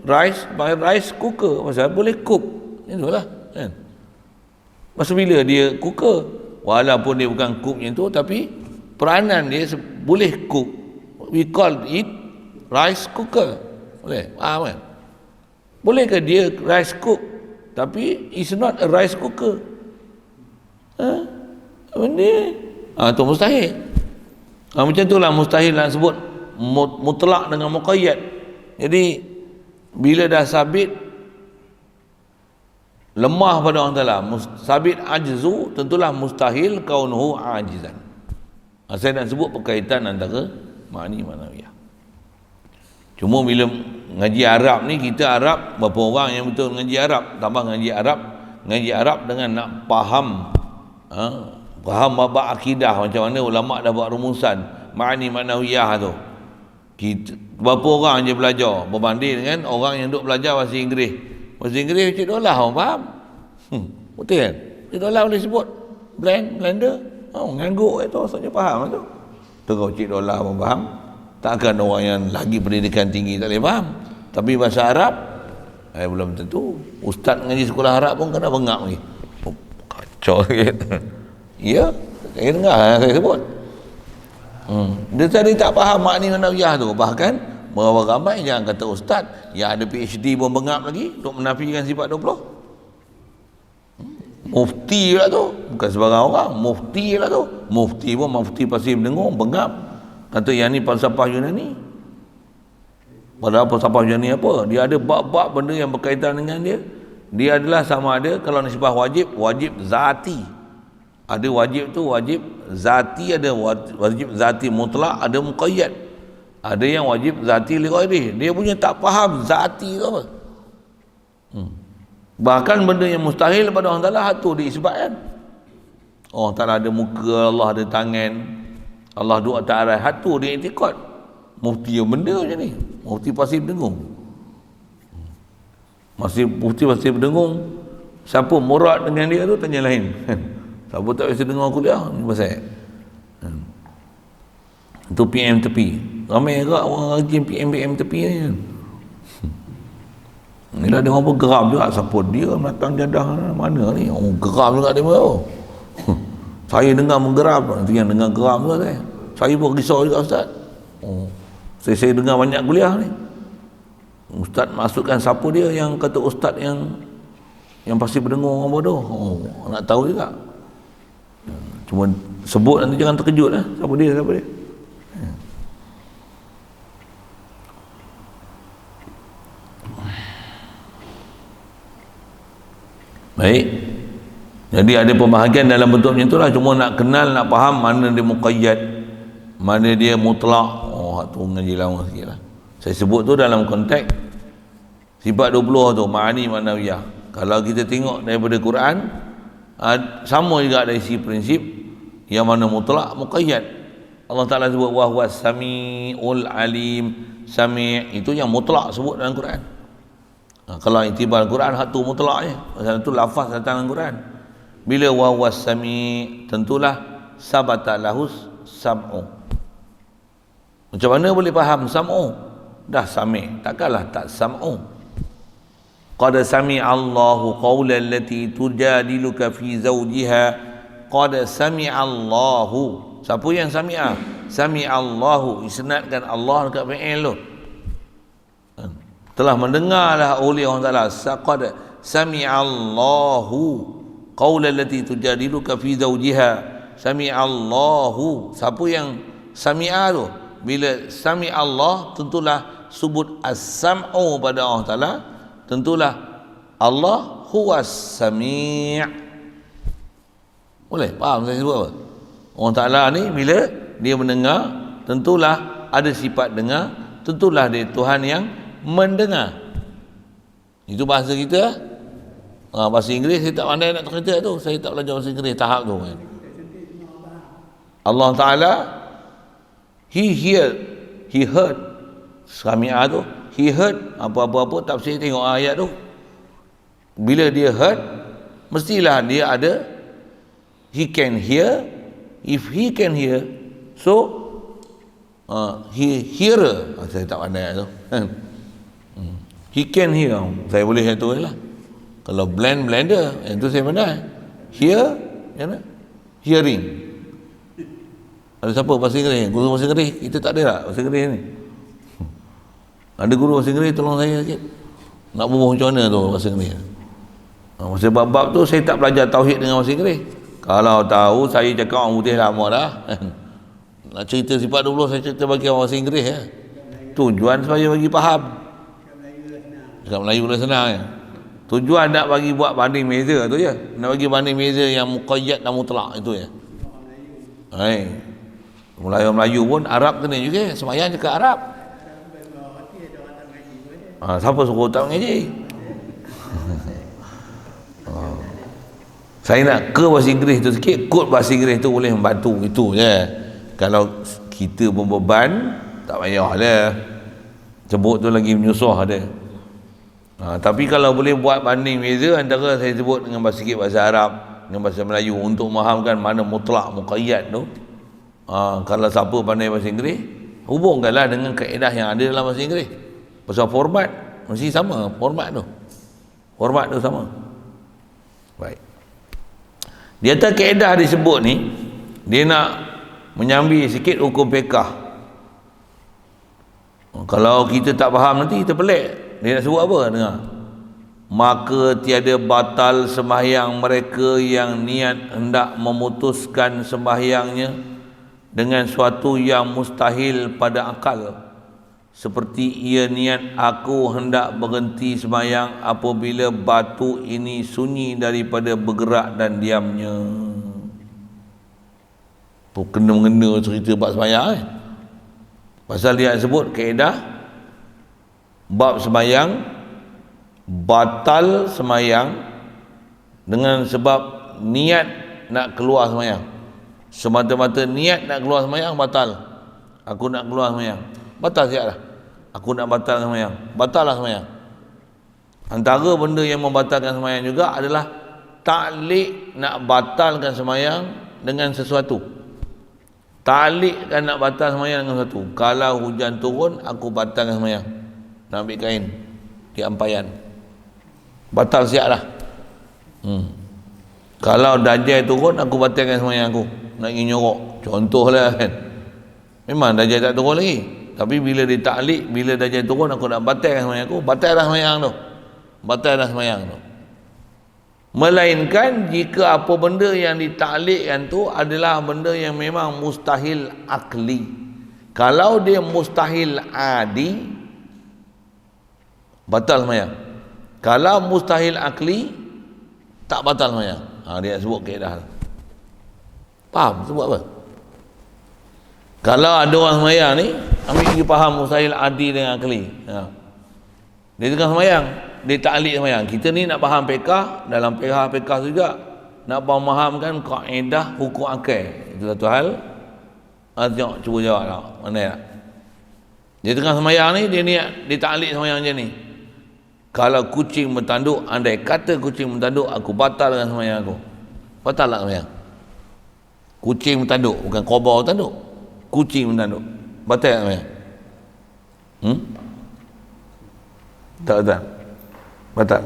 Speaker 1: rice, panggil rice cooker, pasal boleh cook. Itulah kan. Masa bila dia cooker, walaupun dia bukan cook macam tu, tapi peranan dia boleh cook. We call it rice cooker. Boleh? Faham kan? Bolehkah dia rice cook tapi it's not a rice cooker? Benda tu mustahil. Macam tu lah mustahil nak sebut mutlak dengan muqayyad. Jadi bila dah sabit lemah pada Allah Ta'ala, sabit ajzu, tentulah mustahil kaunuhu ajizan. Saya nak sebut perkaitan antara makni manawiyah. Cuma bila ngaji Arab ni, kita Arab, berapa orang yang betul ngaji Arab, tambah ngaji Arab dengan nak faham bab akidah, macam mana ulama dah buat rumusan makni manawiyah tu. Kita berapa orang je belajar berbanding dengan orang yang duk belajar bahasa Inggeris. Bahasa Inggeris Cik Dolah orang faham. Betul kan? Cik Dolah boleh sebut blender, ngangguk itu maksudnya faham tu. Terus Cik Dolah pun faham. Takkan orang yang lagi pendidikan tinggi tak boleh faham. Tapi bahasa Arab belum tentu. Ustaz ngaji sekolah Arab pun kena bengap lagi. Kacau gitu. Ya, saya dengar saya sebut. Dia tadi tak faham makni manawiyah tu. Bahkan berapa ramai, jangan kata ustaz, yang ada PhD pun bengap lagi untuk menafikan sifat 20. Mufti lah tu, bukan sebarang orang, mufti lah tu. Mufti pun mufti pasir berdengung, bengap, kata yang ni falsafah Yunani. Padahal falsafah Yunani apa? Dia ada bab-bab benda yang berkaitan dengan dia. Dia adalah sama ada, kalau nisbah wajib, wajib zati. Ada wajib tu wajib zati, ada wajib zati mutlak, ada muqayyad. Ada yang wajib zati li ghairi. Dia punya tak faham zati tu apa. Bahkan benda yang mustahil pada Allah Ta'ala, hatu diisbatkan. Allah Ta'ala ada muka, Allah ada tangan, Allah duduk atas arai, hatu dia i'tiqad. Mufti yang benda macam ni, mufti pasti berdengung. Mufti pasti berdengung. Siapa murad dengan dia tu tanya lain. Siapa tak biasa dengar kuliah ni pasal itu PM tepi. Ramai agak orang rajin PM tepi ni kan. Inilah dia orang bergeram juga, siapa dia menatang jadah mana ni, orang geram juga dia pun. Saya dengar menggeram, nanti yang dengar geram juga saya pun risau juga Ustaz. Saya dengar banyak kuliah ni, Ustaz masukkan siapa dia yang kata Ustaz yang pasti berdengar orang bodoh. Nak tahu juga, cuma sebut nanti jangan terkejut lah. Siapa dia. Baik, jadi ada pembahagian dalam bentuk macam itulah. Cuma nak kenal, nak faham mana dia muqayyad, mana dia mutlak. Tu ngaji lama sikit lah. Saya sebut tu dalam konteks sifat 20 tu, ma'ani ma'nawiyah. Kalau kita tengok daripada Quran, sama juga dari sisi prinsip yang mana mutlak, muqayyad. Allah Ta'ala sebut wa huwas sami'ul alim. Sami' itu yang mutlak sebut dalam Quran. Kalau iktibar Quran, hak tu mutlak je. Pasal tu lafaz datang dalam Quran. Bila wa huwas sami', tentulah sabata lahus sam'u. Macam mana boleh faham sam'u? Dah sami', takkanlah tak sam'u. Qad sami'a Allahu qawla allati tujadiluka fi zawjiha. Qad sami'a Allahu. Siapa yang sami'a? Sami'a Allahu, isnadkan Allah dekat fi'il tu. Telah mendengarlah oleh Allah Ta'ala. Qad sami'a Allahu qawla allati tujadiluka fi zawjiha. Sami'a Allahu. Siapa yang sami'a tu? Bila sami'a Allah, tentulah sebut as-sam'u pada Allah Ta'ala. Tentulah Allah huwas sami'. Boleh faham saya sebut apa? Allah Ta'ala ni bila dia mendengar, tentulah ada sifat dengar, tentulah dia Tuhan yang mendengar. Itu bahasa kita. Bahasa Inggeris saya tak pandai nak cerita tu. Saya tak belajar bahasa Inggeris tahap tu kan. Allah Ta'ala, He heard. Sami'ah tu, He heard. Apa-apa tafsir tengok ayat tu. Bila dia heard, mestilah dia ada, He can hear. If He can hear, so He hearer. Saya tak pandai tu. He can hear. Saya boleh yang tu lah. Kalau blender, yang tu saya pandai. Hear, hearing. Ada siapa bahasa Inggeris? Guru bahasa Inggeris? Kita tak ada tak bahasa Inggeris ni? Ada guru bahasa Inggeris tolong saya sikit. Nak berbual macam mana tu bahasa Inggeris? Masa bab-bab tu saya tak belajar tauhid dengan bahasa Inggeris. Kalau tahu saya cakap orang putih lama dah. Nak cerita sifat 20 saya cerita bagi orang bahasa Inggeris ya. Tujuan supaya bagi faham. Cakap Melayu lah senang ya. Tujuan nak bagi buat banding meza tu je. Nak bagi banding meza yang muqayyad dan mutlak itu ya. Hai. Melayu pun Arab kena juga. Sembahyang cakap Arab. Siapa suruh tak mengaji? Saya nak ke bahasa Inggeris tu sikit. Kod bahasa Inggeris tu boleh membantu. Itu je. Kalau kita berbeban, tak payahlah. Sebut tu lagi menyusah ada. Tapi kalau boleh buat banding beza antara saya sebut dengan bahasa sikit bahasa Arab dengan bahasa Melayu untuk memahamkan mana mutlak muqayyad tu. Kalau siapa pandai bahasa Inggeris, hubungkanlah dengan kaedah yang ada dalam bahasa Inggeris. Pasal format mesti sama, format tu sama. Baik. Di atas kaedah disebut ni, dia nak menyambi sikit hukum fiqh. Kalau kita tak faham nanti kita pelik. Dia nak sebut apa? Dengar. Maka tiada batal sembahyang mereka yang niat hendak memutuskan sembahyangnya dengan suatu yang mustahil pada akal. Seperti ia niat, aku hendak berhenti sembahyang apabila batu ini sunyi daripada bergerak dan diamnya. Kena-mengena cerita bab sembahyang Pasal dia sebut kaedah bab sembahyang batal sembahyang dengan sebab niat nak keluar sembahyang. Semata-mata niat nak keluar sembahyang batal. Aku nak keluar sembahyang, batal siaplah. Aku nak batal sembahyang, batallah sembahyang. Antara benda yang membatalkan sembahyang juga adalah ta'liq, nak batalkan sembahyang dengan sesuatu. Ta'liq kan nak batal sembahyang dengan sesuatu. Kalau hujan turun, aku batalkan sembahyang. Nak ambil kain di ampayan. batal siap dah. Kalau Dajjal turun, aku batalkan sembahyang aku. Nak pergi nyorok, contohlah kan. Memang Dajjal tak turun lagi, tapi bila ditaklid, bila Dajjal turun aku nak batalkan sembahyang aku, batal dah sembahyang tu. Batal dah sembahyang tu. Melainkan jika apa benda yang ditaklidkan tu adalah benda yang memang mustahil akli. Kalau dia mustahil adi, batal sembahyang. Kalau mustahil akli, tak batal sembahyang. Dia sebut kaedah. Faham sebut apa? Kalau ada orang sembahyang ni, ambil dia faham mustahil adi dengan akli. Dia tengah sembahyang, dia taklid sembahyang. Kita ni nak faham fiqh, dalam fiqh juga nak faham-fahamkan kaedah hukum akal. Itu satu hal. Tengok, cuba jawab tak? Mana tak? Dia tengah sembahyang ni, dia niat, dia taklid sembahyang macam ni. Kalau kucing bertanduk, andai kata kucing bertanduk, aku batal dengan sembahyang aku. Batal tak sembahyang? Kucing bertanduk, bukan kobra bertanduk. Kucing bertanduk. Batal tak sembahyang? Tak batal. Batal.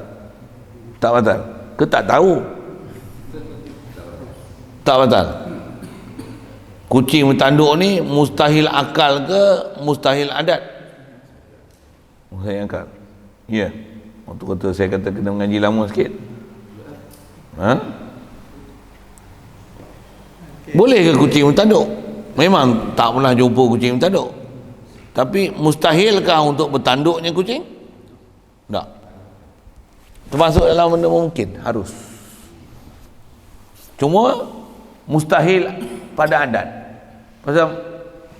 Speaker 1: Tak batal. Ke tak tahu? Tak batal. Kucing bertanduk ni mustahil akal ke mustahil adat? Mustahil akal. Ya. Waktu kata saya kata kena mengaji lama sikit. Boleh ke kucing bertanduk? Memang tak pernah jumpa kucing bertanduk. Tapi mustahilkah untuk bertanduknya kucing? Tak. Termasuk dalam benda mungkin, harus. Cuma mustahil pada adat. Pasal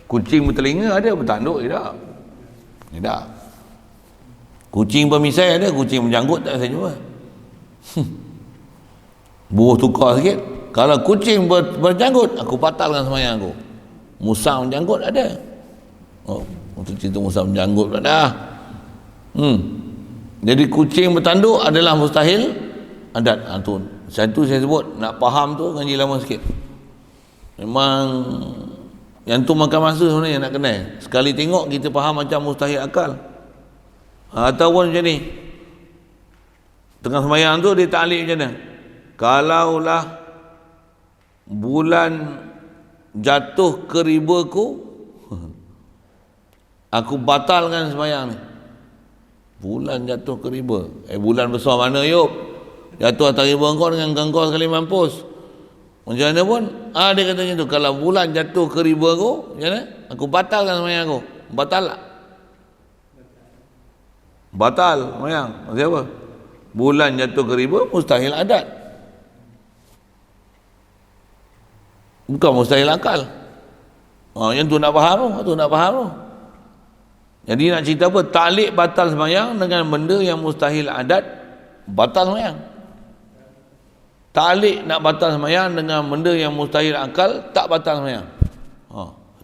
Speaker 1: kucing bertelinga ada, bertanduk tidak. Tidak. Kucing pemisai ada, kucing menjanggut tak saya jumpa. Buah tukar sikit. Kalau kucing berjanggut, aku batalkan sembahyang aku. Musa menjanggut ada. Untuk cerita Musa menjanggut pula dah. Jadi kucing bertanduk adalah mustahil adat. Satu saya sebut, nak faham tu ngaji lama sikit. Memang yang tu makan masa sebenarnya nak kenal. Sekali tengok kita faham macam mustahil akal. Ataupun macam ni, tengah sembahyang tu dia taklid macam mana? Kalaulah bulan jatuh ke ribaku, aku batalkan sembahyang ni. Bulan jatuh ke riba. Bulan besar mana Yop? Jatuh atas riba engkau dengan engkau sekali mampus. Macam mana pun, dia kata macam tu. Kalau bulan jatuh ke riba aku, macam mana? Aku batalkan sembahyang aku. Batal tak? Batal sembahyang. Maksud apa? Bulan jatuh ke riba, mustahil adat. Bukan mustahil akal. Yang tu nak faham tu. Nak faham tu. Jadi nak cerita apa? Taklid batal sembahyang dengan benda yang mustahil adat, batal sembahyang. Taklid nak batal sembahyang dengan benda yang mustahil akal, tak batal sembahyang.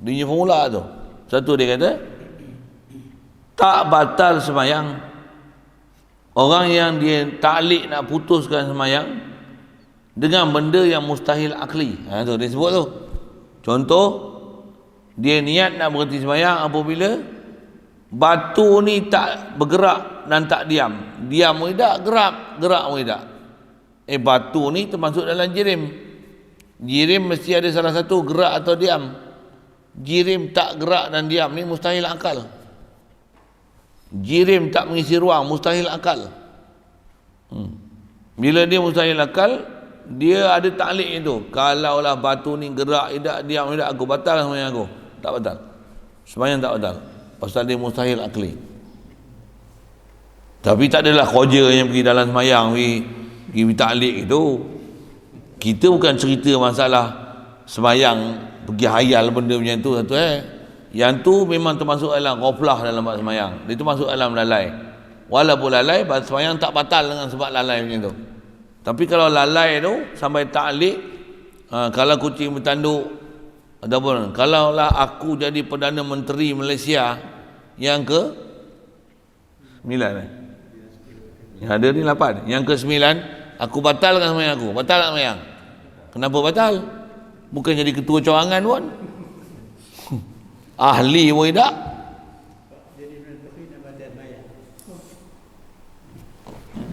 Speaker 1: Dia punya formula tu. Satu dia kata, tak batal sembahyang orang yang dia taklid nak putuskan sembahyang dengan benda yang mustahil akli. Tu dia sebut tu. Contoh, dia niat nak berhenti sembahyang apabila batu ni tak bergerak dan tak diam. Diam pun tidak, gerak pun tidak. Batu ni termasuk dalam jirim. Jirim mesti ada salah satu gerak atau diam. Jirim tak gerak dan diam ni mustahil akal. Jirim tak mengisi ruang, mustahil akal. Bila dia mustahil akal, dia ada taklid itu. Kalaulah batu ni gerak tidak, diam tidak, aku batal sembahyang aku. Tak batal. Sembahyang tak batal. Pasal dia mustahil akli. Tapi tak adalah khoja yang pergi dalam sembahyang pergi taklid itu. Kita bukan cerita masalah sembahyang pergi hayal benda macam tu satu. Yang tu memang termasuk dalam ghaflah dalam bab sembahyang. Dia termasuk dalam lalai. Walaupun lalai, bab sembahyang tak batal dengan sebab lalai macam tu. Tapi kalau lalai tu sampai taklid, kalau kucing bertanduk ataupun kalaulah aku jadi Perdana Menteri Malaysia yang ke 9 yang ada ni 8, yang ke 9 aku batalkan sembahyang aku. Batal tak sembahyang? Kenapa batal? Bukan jadi ketua cawangan pun. Ahli pun tidak.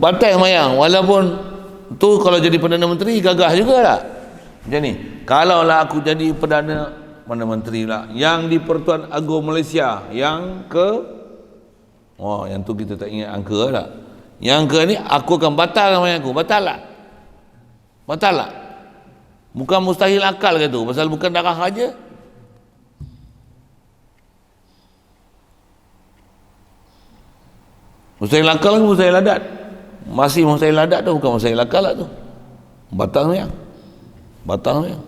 Speaker 1: batal semayang. Walaupun tu kalau jadi Perdana Menteri gagah juga tak? Macam ni, kalaulah aku jadi Perdana Menteri lah yang di Pertuan Agong Malaysia yang ke, oh yang tu kita tak ingat angka tak, yang ke ni aku akan batalkan semayang aku. Batal tak? Batal tak? Bukan mustahil akal ke tu, pasal bukan darah aja. Mustahil akal ke mustahil adat? Masih mustahil adat tu, bukan mustahil akal lah tu. Batal semayang. Batal semayang.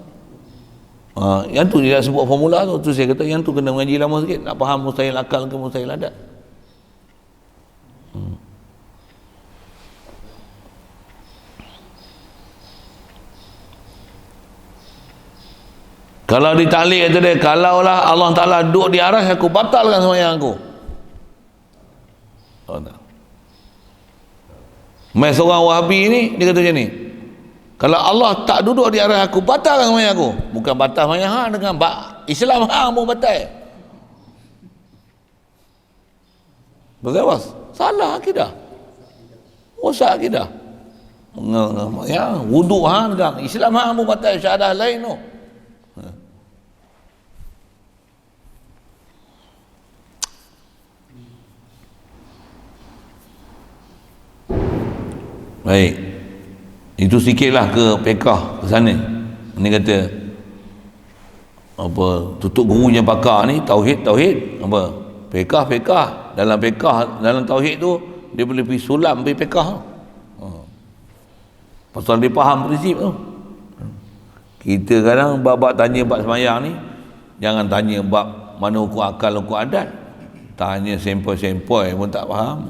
Speaker 1: Yang tu dia sebut formula tu. Tu saya kata yang tu kena mengaji lama sikit nak faham mustahil akal ke mustahil adat. Kalau ditalik kata dia, kalaulah Allah Ta'ala duduk di aras, aku batalkan semayang aku. Oh, tak. Mai seorang Wahabi ni dia kata macam ni, kalau Allah tak duduk di aras aku, batalkan semayang aku. Bukan batal semayang hang dengan Islam hang pun batal. Betul bos? Salah akidah. Rosak akidah. Ya, wuduk hang dengan Islam hang pun batal, syahadah lain tu. Baik, itu sikitlah ke pekah ke sana. Ini kata apa, tutup gurunya pakar ni tauhid apa, pekah dalam pekah, dalam tauhid tu dia boleh pergi sulam pergi pekah. Pasal dia faham prinsip tu. Kita kadang bab tanya bab semayang ni, jangan tanya bab mana hukum akal hukum adat, tanya sempoi-sempoi pun tak faham.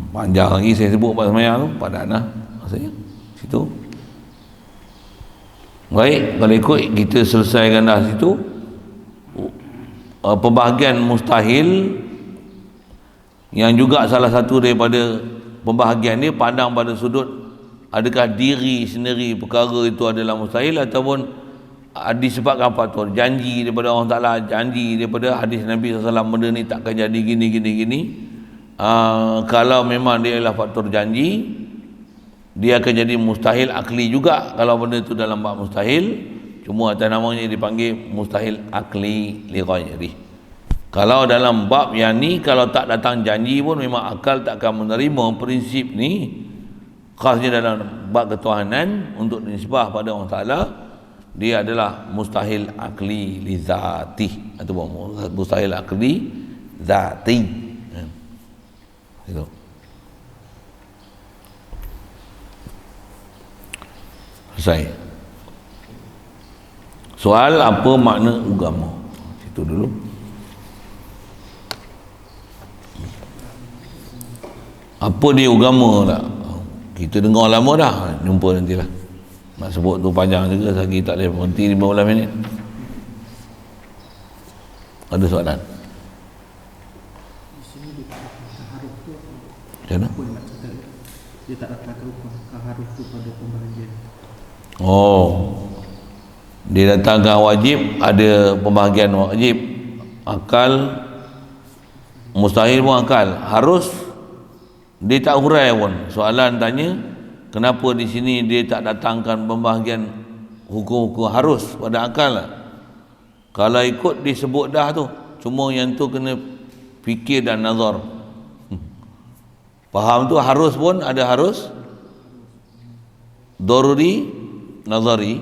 Speaker 1: Panjang lagi saya sebut bab semayang tu, padan lah maksudnya situ. Baik, kalau ikut kita selesaikan dah situ. Pembahagian mustahil yang juga salah satu daripada pembahagian ni pandang pada sudut adakah diri sendiri perkara itu adalah mustahil ataupun disebabkan faktor janji daripada Allah Ta'ala, janji daripada hadis Nabi SAW, benda ni takkan jadi gini. Kalau memang dia adalah faktor janji, dia akan jadi mustahil akli juga kalau benda itu dalam bab mustahil. Cuma atas namanya dipanggil mustahil akli li ghairi. Kalau dalam bab yang ni, kalau tak datang janji pun memang akal tak akan menerima prinsip ni, khasnya dalam bab ketuhanan untuk nisbah pada Allah Ta'ala. Dia adalah mustahil akli li zati ataupun mustahil akli zati. Itu. Selesai. Soal apa makna agama? Itu dulu. Apa dia agama tak? Kita dengar lama dah, jumpa nantilah. Nak sebut tu panjang juga, lagi tak boleh berhenti 15 minit. Ada soalan? Macam mana? Dia tak datangkan kaharuf tu pada pembahagian. Oh, dia datangkan wajib, ada pembahagian wajib, akal, mustahil pun akal, harus dia tak hurai pun. Soalan tanya kenapa di sini dia tak datangkan pembahagian hukum-hukum harus pada akal. Kalau ikut disebut dah tu, cuma yang tu kena fikir dan nazar. Faham tu harus pun ada harus daruri nazari,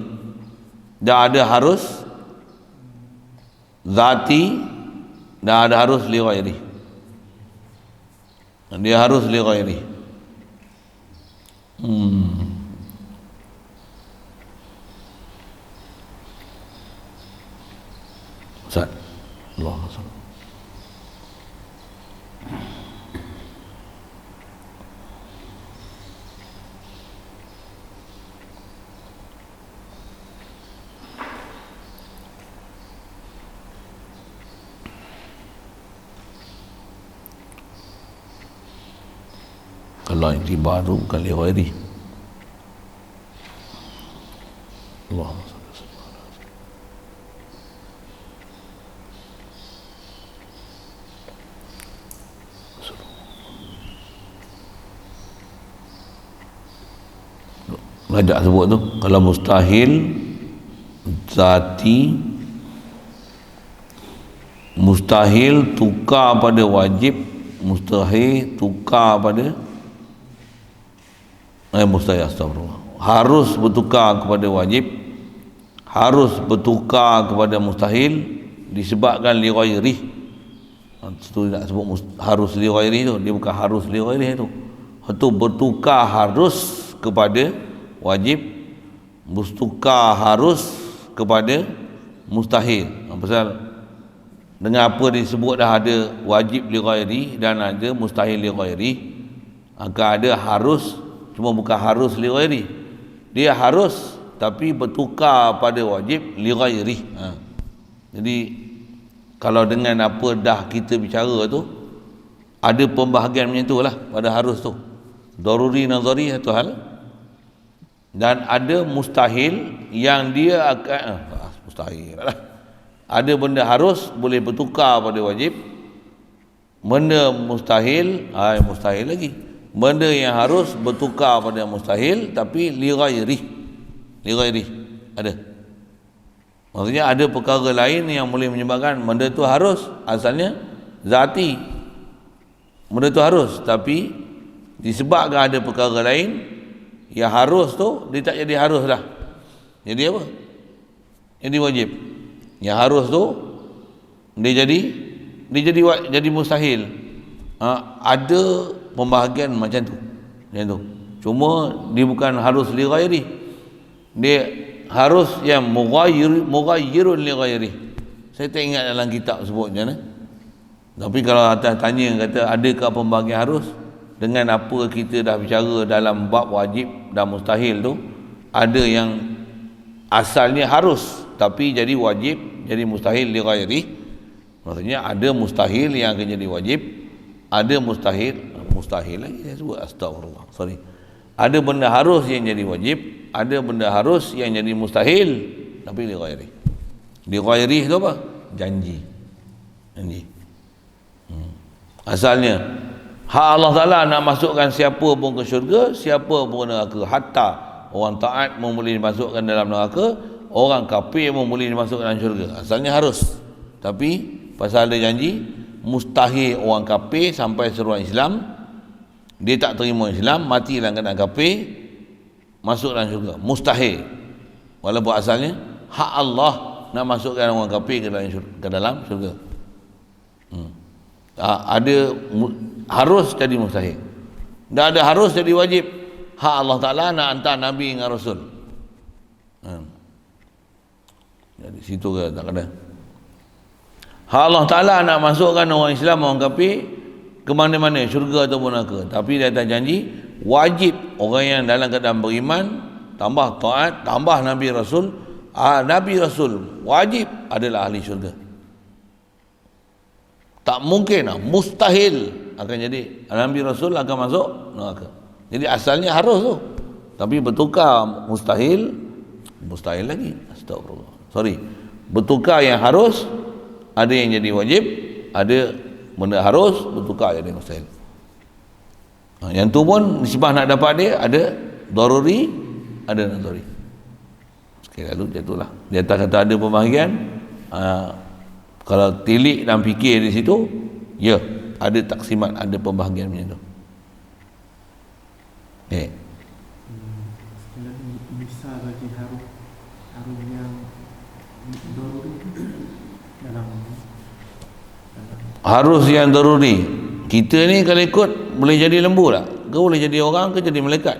Speaker 1: dan ada harus zati, dan ada harus li ghairi. Dia harus li ghairi. Ustaz, Allah SWT. Kalau intiba tu bukan li ghairi. Allah. Banyak sebut tu. Kalau mustahil zati, mustahil tukar pada wajib, mustahil tukar pada mustahil, astagfirullah, harus bertukar kepada wajib, harus bertukar kepada mustahil disebabkan li ghairi. Itu nak sebut harus li ghairi tu, dia bukan harus li ghairi tu. Itu bertukar harus kepada wajib, bertukar harus kepada mustahil. Pasal dengan apa disebut dah ada wajib li ghairi dan ada mustahil li ghairi, akan ada harus, cuma bukan harus li ghairi. Dia harus tapi bertukar pada wajib li ghairi. Jadi kalau dengan apa dah kita bicara tu, ada pembahagian macam tu lah pada harus tu. Daruri nazari satu hal, dan ada mustahil yang dia akan mustahil lah. Ada benda harus boleh bertukar pada wajib, benda mustahil mustahil lagi, benda yang harus bertukar pada mustahil tapi li ghairi ada. Maksudnya ada perkara lain yang boleh menyebabkan benda tu harus, asalnya zati benda tu harus, tapi disebabkan ada perkara lain yang harus tu dia tak jadi harus dah, jadi apa? Jadi wajib. Yang harus tu dia jadi mustahil. Ada pembahagian macam tu. Cuma dia bukan harus li ghairi. Dia harus yang mughayyirun li ghairi. Saya tak ingat dalam kitab sebutnya. Tapi kalau atas tanya kata adakah pembahagian harus, dengan apa kita dah bicara dalam bab wajib dan mustahil tu, ada yang asalnya harus tapi jadi wajib, jadi mustahil li ghairi. Maksudnya ada mustahil yang akan jadi wajib, ada mustahil lagi saya sebut, astagfirullah, sorry. Ada benda harus yang jadi wajib, ada benda harus yang jadi mustahil tapi li ghairi. Li ghairi itu apa? Janji. Asalnya hak Allah Ta'ala nak masukkan siapa pun ke syurga, siapa pun ke neraka. Hatta orang taat pun boleh dimasukkan dalam neraka, orang kafir pun boleh dimasukkan dalam syurga. Asalnya harus, tapi pasal ada janji, mustahil orang kafir sampai seruan Islam, dia tak terima Islam, mati dalam keadaan kafir, masuk dalam syurga. Mustahil. Walaupun asalnya hak Allah nak masukkan orang kafir ke dalam syurga. Ada harus jadi mustahil, dan ada harus jadi wajib. Hak Allah Ta'ala nak hantar Nabi dengan Rasul. Jadi situ ke tak ada. Hak Allah Ta'ala nak masukkan orang Islam, orang kafir ke mana-mana, syurga ataupun neraka. Tapi dia ada janji wajib orang yang dalam keadaan beriman, tambah taat, tambah Nabi Rasul. Nabi Rasul wajib adalah ahli syurga. Tak mungkin, mustahil akan jadi Nabi Rasul akan masuk neraka. Jadi asalnya harus tu, tapi bertukar mustahil lagi, astagfirullah, sorry, bertukar yang harus, ada yang jadi wajib, ada benda harus bertukar jadi mustahil. Yang tu pun nisbah nak dapat dia ada daruri, ada nazari. Sekali lalu jatuhlah di atas kata ada pembahagian. Kalau tilik dan fikir di situ, ya, ada taksimat, ada pembahagian macam tu.
Speaker 2: Bisa bagi harum yang daruri dalam
Speaker 1: harus yang daruri. Kita ni kalau ikut boleh jadi lembu tak? Ke boleh jadi orang ke jadi malaikat?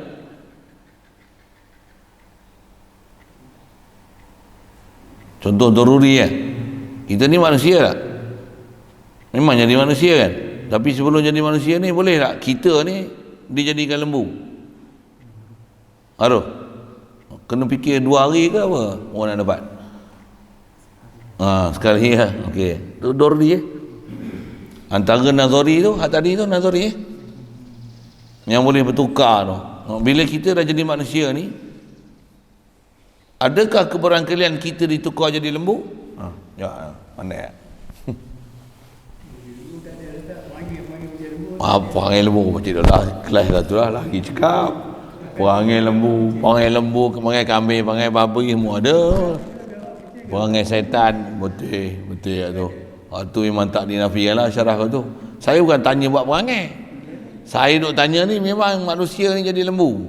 Speaker 1: Contoh daruri ya. Kita ni manusia tak? Memang jadi manusia kan? Tapi sebelum jadi manusia ni boleh tak kita ni dijadikan lembu? Aduh, kena fikir 2 hari ke apa orang nak dapat? Sekali ya. Okey, tu daruri antara nazari tu, hak tadi tu nazari yang boleh bertukar tu. Bila kita dah jadi manusia ni, adakah keberangkalian kita ditukar jadi lembu? Ya, mana ya? Apa panggil lembu? Macam dah lah, kelas dah tu lah, lagi cakap. perangai lembu, perangai kambing, perangai babi semua ada. Perangai setan, betul tu. Tu memang tak dinafikanlah syarah kau tu. Saya bukan tanya buat perangai. Saya duk tanya ni memang manusia ni jadi lembu.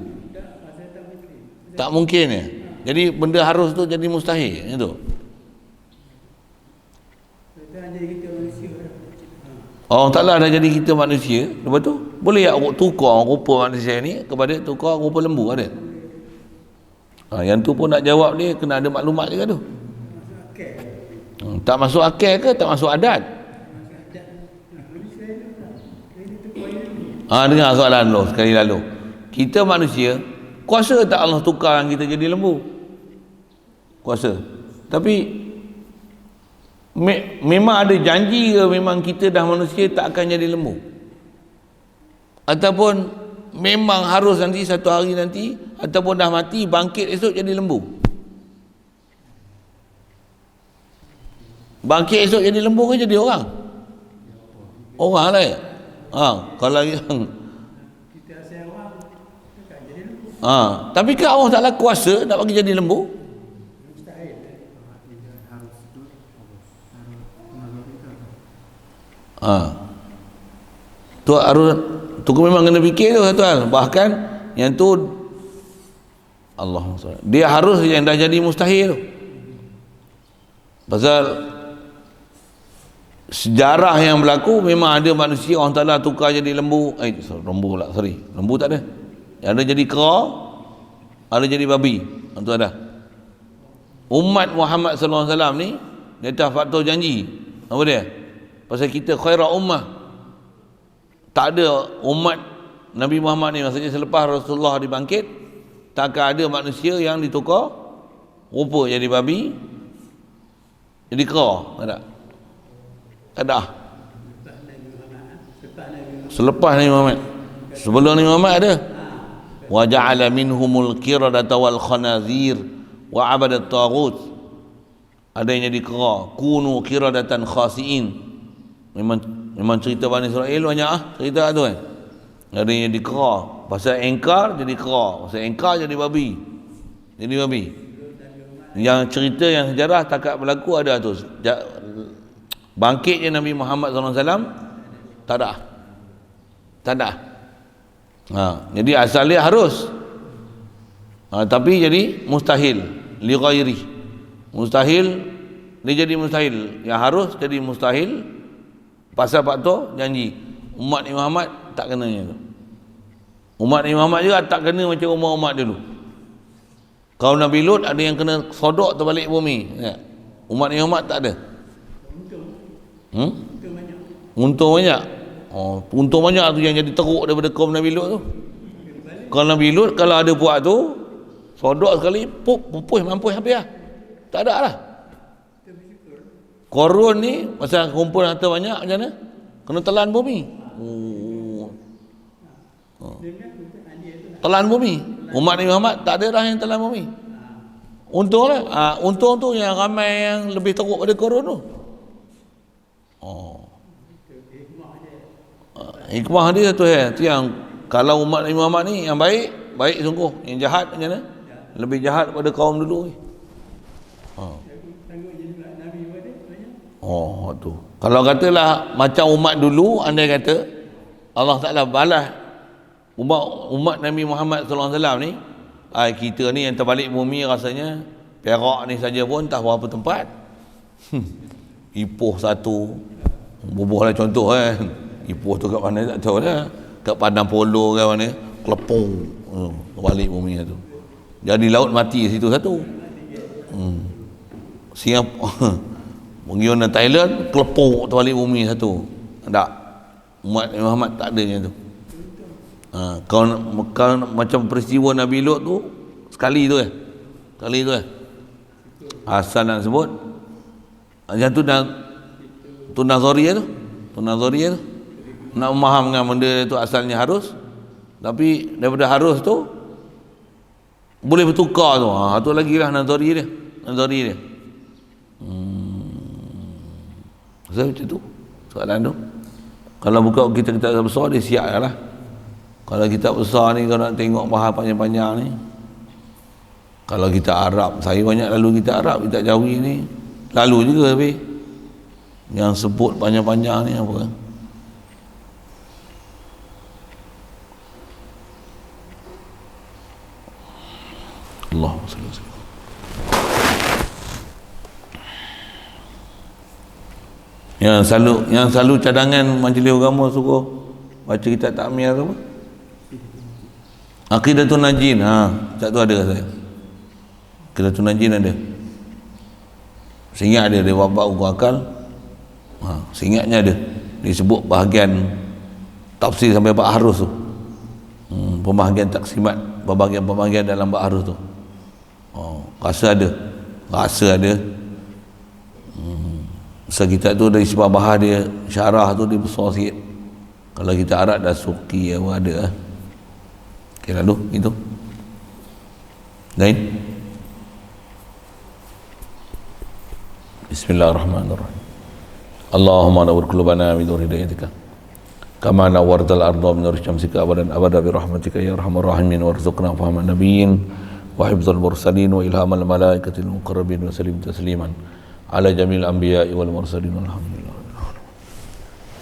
Speaker 1: Tak mungkin ya. Jadi benda harus tu jadi mustahil itu. Allah Ta'ala dah jadi kita manusia. Lepas tu boleh tak tukar rupa manusia ni kepada tukar rupa lembu ada? Yang tu pun nak jawab dia kena ada maklumat juga tu. Tak masuk akal ke tak masuk adat? Dengar soalan lo sekali lalu. Kita manusia, kuasa tak Allah tukar kita jadi lembu? Kuasa. Tapi memang ada janji ke memang kita dah manusia tak akan jadi lembu? Ataupun memang harus nanti satu hari nanti ataupun dah mati bangkit esok jadi lembu? Bangkit esok jadi lembu ke jadi orang? Orang lah ya? Kalau yang tapi kan Allah Ta'ala kuasa nak bagi jadi lembu? Tu memang kena fikir tu satu hal. Bahkan yang tu Allahumma salli, dia harus yang dah jadi mustahil tu. Pasal sejarah yang berlaku memang ada manusia Allah Ta'ala tukar jadi lembu. Lembu tak ada. Yang ada jadi kera, ada jadi babi. Itu ada. Umat Muhammad sallallahu alaihi wasallam ni dia atas faktor janji. Apa dia? Pasal kita khairah ummah. Tak ada umat Nabi Muhammad ni, maksudnya selepas Rasulullah dibangkit, takkan ada manusia yang ditukar rupa jadi babi, jadi kera. Tak ada. Selepas Nabi Muhammad. Sebelum Nabi Muhammad ada. Wa ja'ala minhumul qiradata wal khanazir wa 'abadat taghut. Ada yang jadi kera, kunu qiradatan khasiin. Memang cerita Bani Israel banyak cerita tu kan. Ada yang jadi kera, pasal engkar jadi kera, pasal engkar jadi babi. Jadi babi. Yang cerita yang sejarah takat berlaku ada tu. Bangkitnya Nabi Muhammad SAW tak ada. Jadi asal dia harus. Tapi jadi mustahil li ghairi. Mustahil dia jadi mustahil. Yang harus jadi mustahil pasal faktor janji. Umat Nabi Muhammad tak kenanya tu. Umat Nabi Muhammad juga tak kena macam umat-umat dulu. Kaum Nabi Lut ada yang kena sodok terbalik bumi. Umat Nabi Muhammad tak ada. Untung banyak. Untung banyak tu yang jadi teruk daripada kaum Nabi Lut tu. Kalau Nabi Lut kalau ada buat tu sodok sekali pupus mampus habis lah. Tak ada lah. Korun ni pasal kumpul harta banyak macam mana? Kena telan bumi. Telan bumi. Umat Nabi Muhammad tak ada dah yang telan bumi. Untung lah. Untung tu yang ramai yang lebih teruk pada korun tu. Hikmah dia tu tu yang kalau umat Nabi Muhammad ni yang baik sungguh. Yang jahat macam mana? Lebih jahat pada kaum dulu. Tu. Kalau katalah macam umat dulu, andai kata Allah Ta'ala balas umat Nabi Muhammad SAW ni, kita ni yang terbalik bumi rasanya Perak ni saja pun tak berapa tempat. Ipoh satu, bubuh lah contoh kan. Ipoh tu kat mana tak tahu dah. Kat Padang Polo kat mana, Kelepong terbalik bumi satu. Jadi laut mati situ satu. Singapura Mengion dan Thailand, Kelepong terbalik bumi satu. Tak. Umat Muhammad tak ada yang tu. Kalau macam peristiwa Nabi Lut tu sekali tu asal nak sebut macam tu nazariyah tu nak memahamkan benda tu asalnya harus, tapi daripada harus tu boleh bertukar tu. Tu lagi lah nazariyah dia. Macam tu soalan tu. Kalau buka kita besar dia siap lah. Kalau kitab besar ni kau nak tengok bahas panjang-panjang ni, kalau kita Arab, saya banyak lalu kita Arab, kita Jawi ni lalu juga, tapi yang sebut panjang-panjang ni apa? Allahumma salli alaihi wasallam. Yang selalu cadangan majlis agama suruh baca kitab Ta'mir apa? Aqidatun Najin. Tak tu ada saya. Aqidatun Najin ada. Seingat ada dia wabak hukum akal. Seingatnya ada. Disebut bahagian tafsir sampai bab harus tu. Pembahagian taksimat, pembahagian dalam bab harus tu. Rasa ada. Sebab kita tu dari sebab bahas dia syarah tu dia besar sikit. Kalau kita Arab dah suki apa ada lah. Okay, lalu itu lain. Bismillahirrahmanirrahim. Allahumma nawwir qulubana bi nur hidayatika kama nawwartal arda bi nur syamsika abadan abada bi rahmatika ya arhamar rahimin warzuqna fahman nabiyyin wa hifdzal mursalin wa ilhamal malaikatil muqarrabin wa sallim tasliman ala jamil anbiya'i wal mursalin walhamdulillah.